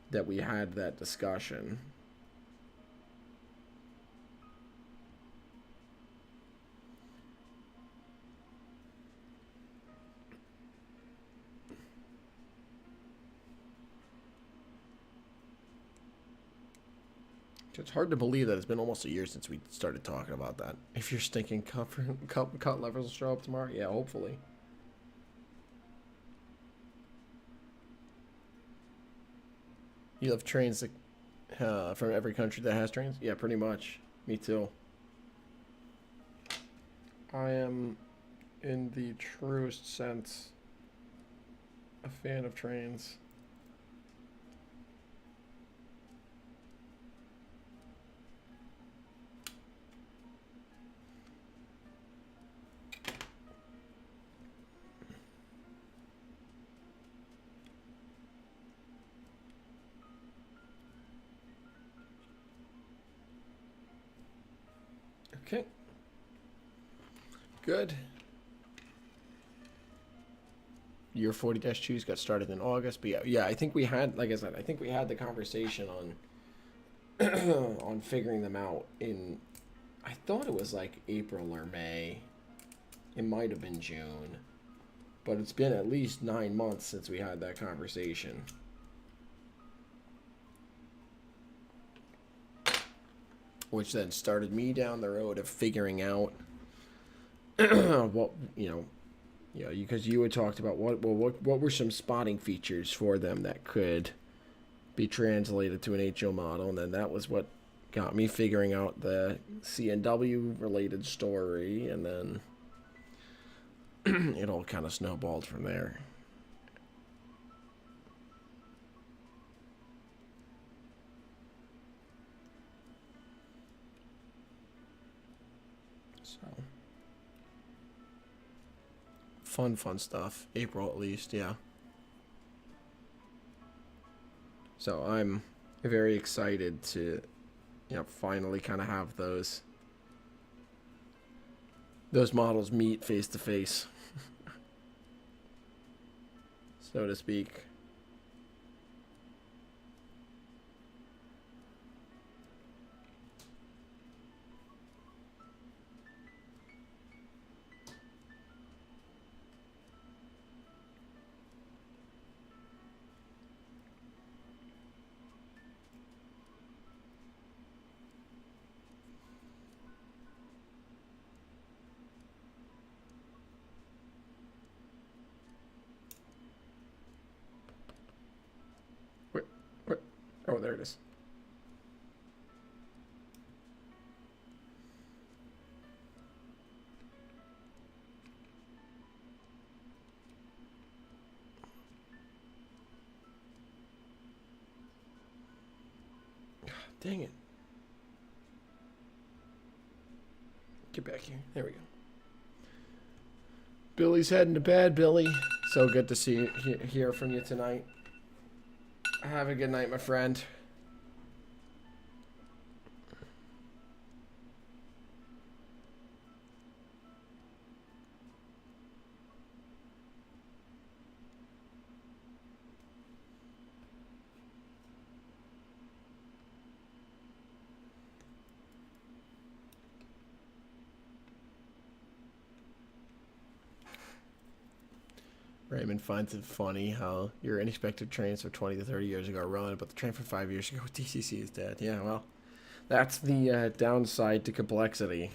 that we had that discussion. It's hard to believe that it's been almost a year since we started talking about that. If your stinking cut levers will show up tomorrow, yeah, hopefully. You have trains that, from every country that has trains? Yeah, pretty much. Me too. I am, in the truest sense, a fan of trains. Okay. Good. Your 40-2s got started in August, but yeah, I think we had, like I said, I think we had the conversation on on figuring them out in, I thought it was like April or May. It might have been June, but it's been at least 9 months since we had that conversation. Which then started me down the road of figuring out what, because you had talked about what were some spotting features for them that could be translated to an HO model, and then that was what got me figuring out the CNW related story, and then it all kind of snowballed from there. So fun stuff. April at least, yeah. So I'm very excited to, finally kind of have those models meet face to face, so to speak. Oh, there it is. Dang it. Get back here. There we go. Billy's heading to bed, Billy. So good to see you, hear from you tonight. Have a good night, my friend. Raymond finds it funny how your unexpected trains of 20 to 30 years ago are relevant, but the train from 5 years ago with DCC is dead. Yeah, well, that's the downside to complexity.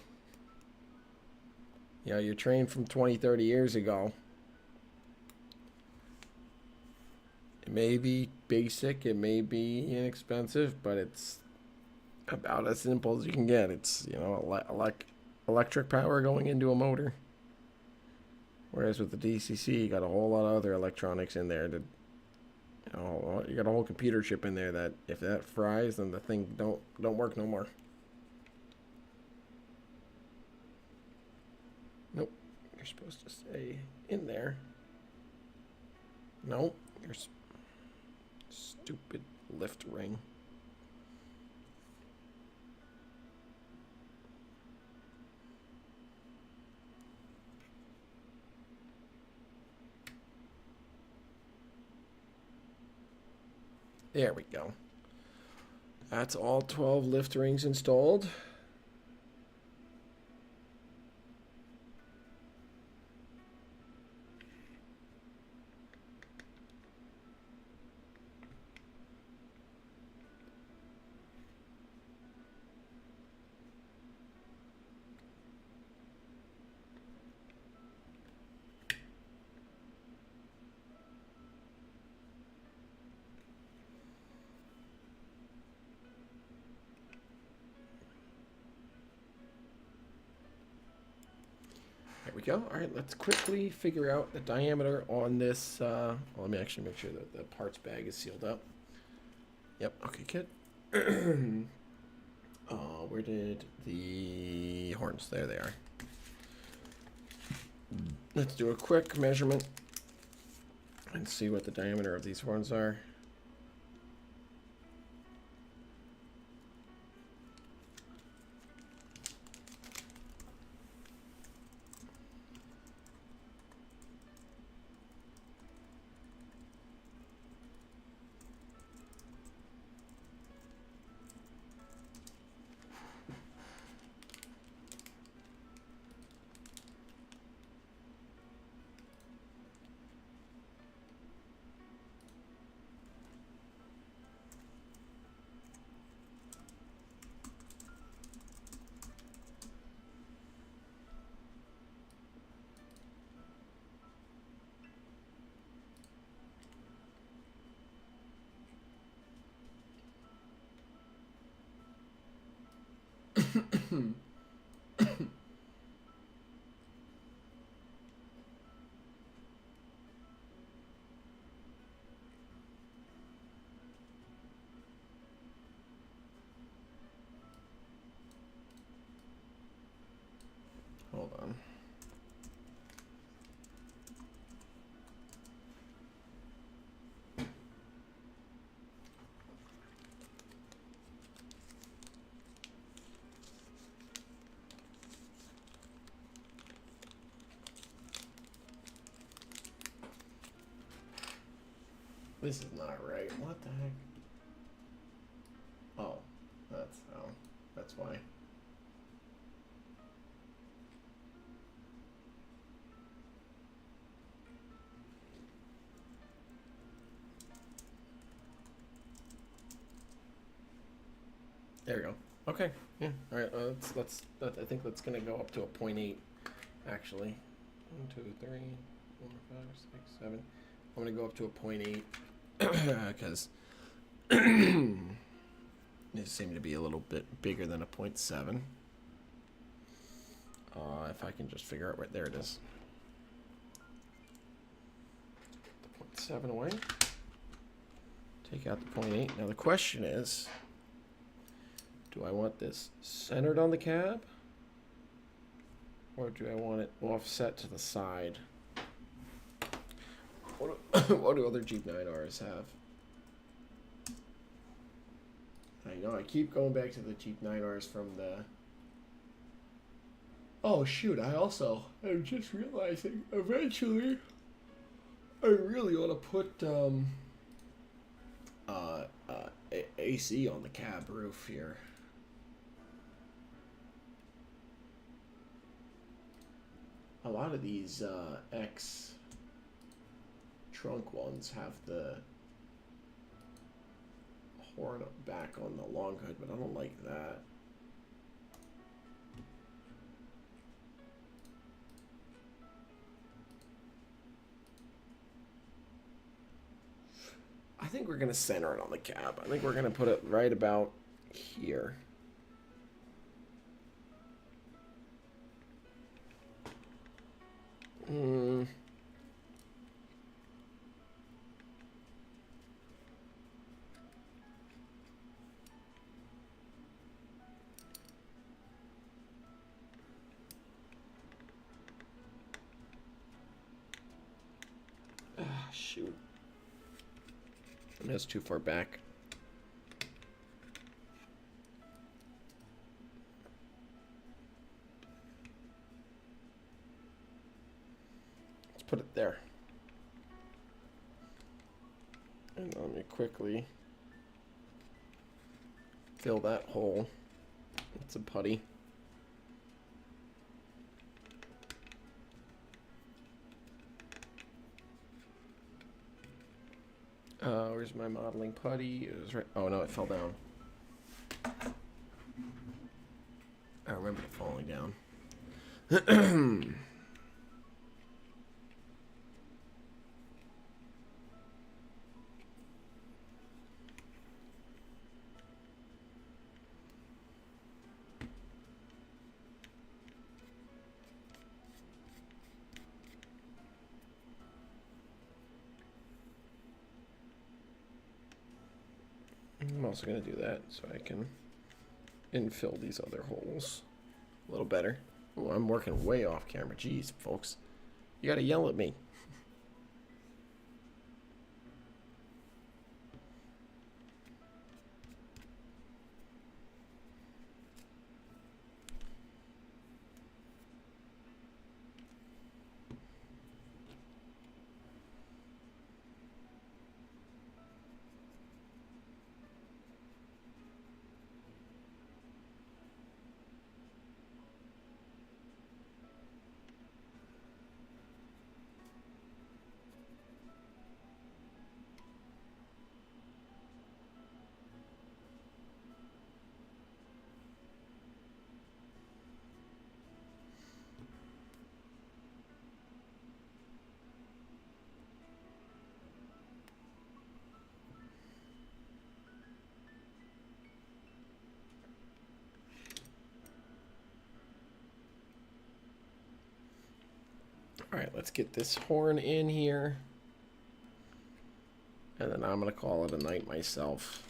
You know, your train from 20, 30 years ago, it may be basic, it may be inexpensive, but it's about as simple as you can get. It's, you know, electric power going into a motor. Whereas with the DCC, you got a whole lot of other electronics in there. You got a whole computer chip in there that if that fries, then the thing don't work no more. Nope, you're supposed to stay in there. Nope, you're stupid lift ring. There we go. That's all 12 lift rings installed. There we go. All right, let's quickly figure out the diameter on this. Well, let me actually make sure that the parts bag is sealed up. Yep, okay, kid. Where did the horns? There they are. Let's do a quick measurement and see what the diameter of these horns are. Hold on. This is not right. What the heck? Oh, that's why. There we go. Okay. Yeah. All right. I think that's gonna go up to a 0.8. Actually, 1, 2, 3, 4, 5, 6, 7. I'm gonna go up to a 0.8 because These seem to be a little bit bigger than a 0.7. If I can just figure out where, there it is. The 0.7 away. Take out the 0.8. Now the question is, do I want this centered on the cab? Or do I want it offset to the side? What do other Jeep 9Rs have? I know I keep going back to the Jeep 9Rs from the... Oh shoot, I'm just realizing, eventually, I really ought to put AC on the cab roof here. A lot of these X trunk ones have the horn back on the long hood, but I don't like that. I think we're going to center it on the cab. I think we're going to put it right about here. Shoot. That's too far back. Let's put it there. And let me quickly fill that hole with some putty. Where's my modeling putty? It was right. Oh no, it fell down. I remember it falling down. I'm also going to do that so I can infill these other holes a little better. Oh, I'm working way off camera. Jeez, folks. You got to yell at me. All right, let's get this horn in here. And then I'm going to call it a night myself.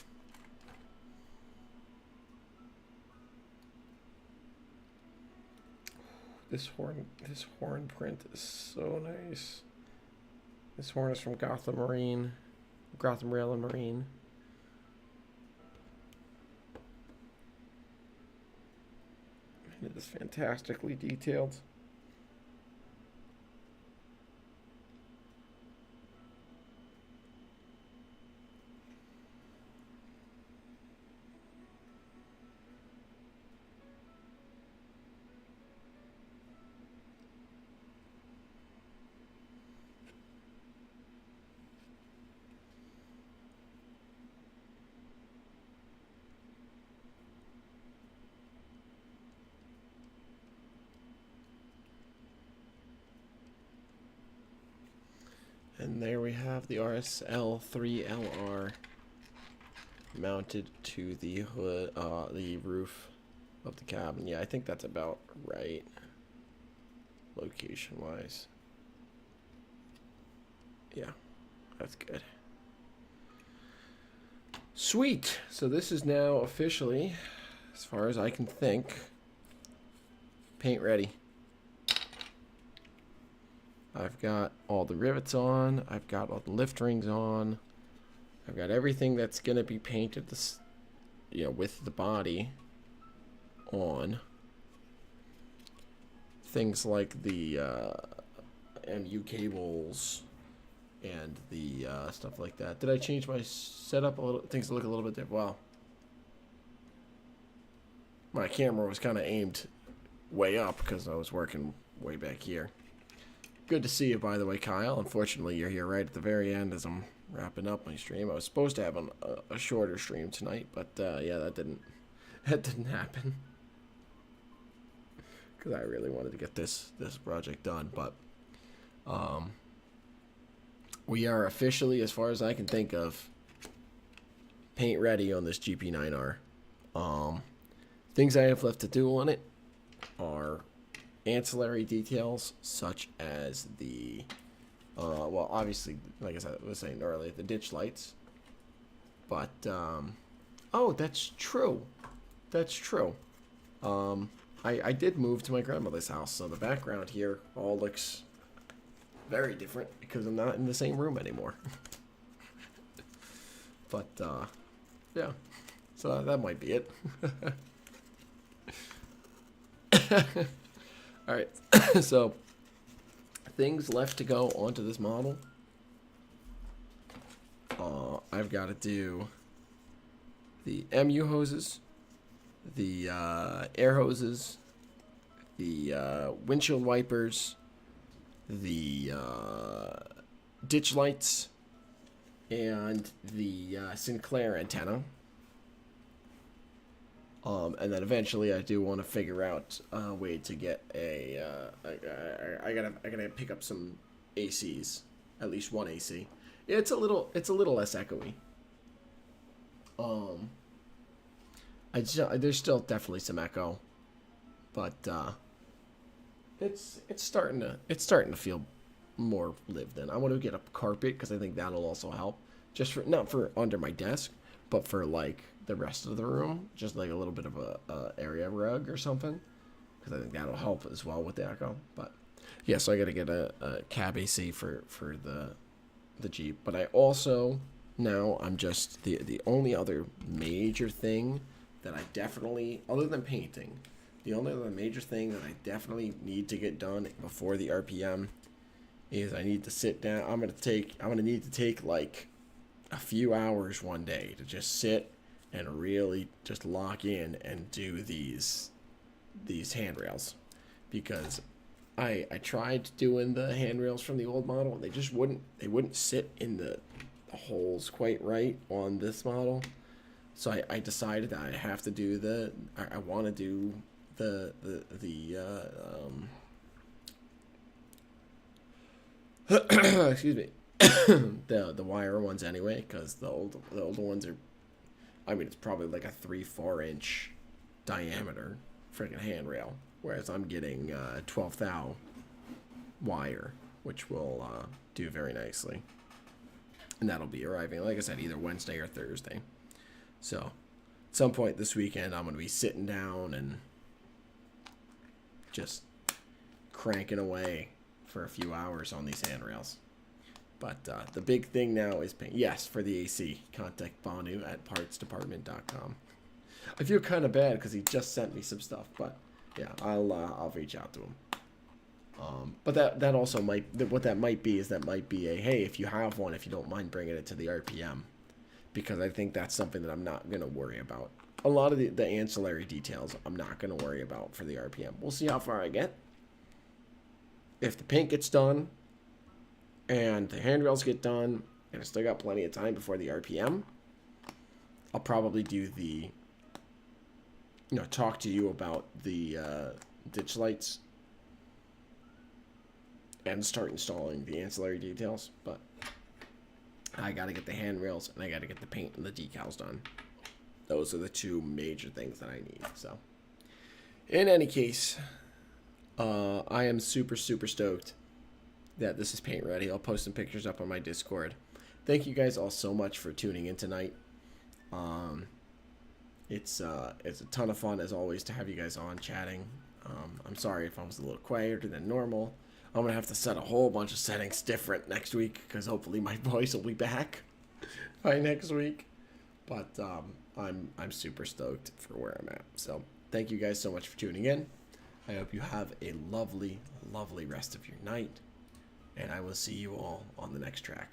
This horn print is so nice. This horn is from Gotham Rail and Marine. It is fantastically detailed. And there we have the RSL 3LR mounted to the hood, the roof of the cabin. Yeah, I think that's about right, location-wise. Yeah, that's good. Sweet. So this is now officially, as far as I can think, paint ready. I've got all the rivets on. I've got all the lift rings on. I've got everything that's gonna be painted this, with the body on. Things like the MU cables and the stuff like that. Did I change my setup a little? Things look a little bit different. Well, my camera was kind of aimed way up because I was working way back here. Good to see you, by the way, Kyle. Unfortunately, you're here right at the very end as I'm wrapping up my stream. I was supposed to have a shorter stream tonight, but yeah, that didn't happen because I really wanted to get this project done. But we are officially, as far as I can think of, paint ready on this GP9R. Things I have left to do on it are ancillary details, such as the well, obviously, like I was saying earlier, the ditch lights. But oh, that's true. I did move to my grandmother's house, so the background here all looks very different because I'm not in the same room anymore. But yeah, so that might be it. All right, so things left to go onto this model. I've got to do the MU hoses, the air hoses, the windshield wipers, the ditch lights, and the Sinclair antenna. And then eventually I do want to figure out a way to get a, I gotta pick up some ACs, at least one AC. It's a little less echoey. There's still definitely some echo, but it's starting to feel more lived in. I want to get a carpet because I think that'll also help. Just for, not for under my desk, but for like the rest of the room, just like a little bit of a area rug or something, because I think that'll help as well with the echo. But yeah, so I got to get a cab AC for the Jeep. But I also, now I'm just the only other major thing that I definitely, other than painting, the only other major thing that I definitely need to get done before the RPM is I need to sit down. I'm gonna need to take like a few hours one day to just sit and really just lock in and do these handrails, because I tried doing the handrails from the old model. They just wouldn't sit in the holes quite right on this model. So I decided that I have to do I want to do the excuse me, the wire ones anyway, because the older ones are, I mean, it's probably like a 3-4 inch diameter freaking handrail, whereas I'm getting 12 thou wire, which will do very nicely, and that'll be arriving, like I said, either Wednesday or Thursday. So at some point this weekend I'm gonna be sitting down and just cranking away for a few hours on these handrails. But the big thing now is paint. Yes, for the AC, contact Banu at partsdepartment.com. I feel kind of bad because he just sent me some stuff, but yeah, I'll reach out to him. But that also might, what that might be is, that might be a, hey, if you have one, if you don't mind bringing it to the RPM, because I think that's something that I'm not gonna worry about. A lot of the ancillary details I'm not gonna worry about for the RPM. We'll see how far I get. If the paint gets done and the handrails get done, and I still got plenty of time before the RPM, I'll probably do the, talk to you about the ditch lights and start installing the ancillary details. But I gotta get the handrails and I gotta get the paint and the decals done. those are the two major things that I need. So, in any case, I am super stoked that this is paint ready. I'll post some pictures up on my Discord. Thank you guys all so much for tuning in tonight. It's a ton of fun as always to have you guys on chatting. I'm sorry if I was a little quieter than normal. I'm gonna have to set a whole bunch of settings different next week because hopefully my voice will be back by next week. But I'm super stoked for where I'm at. So thank you guys so much for tuning in. I hope you have a lovely rest of your night, and I will see you all on the next track.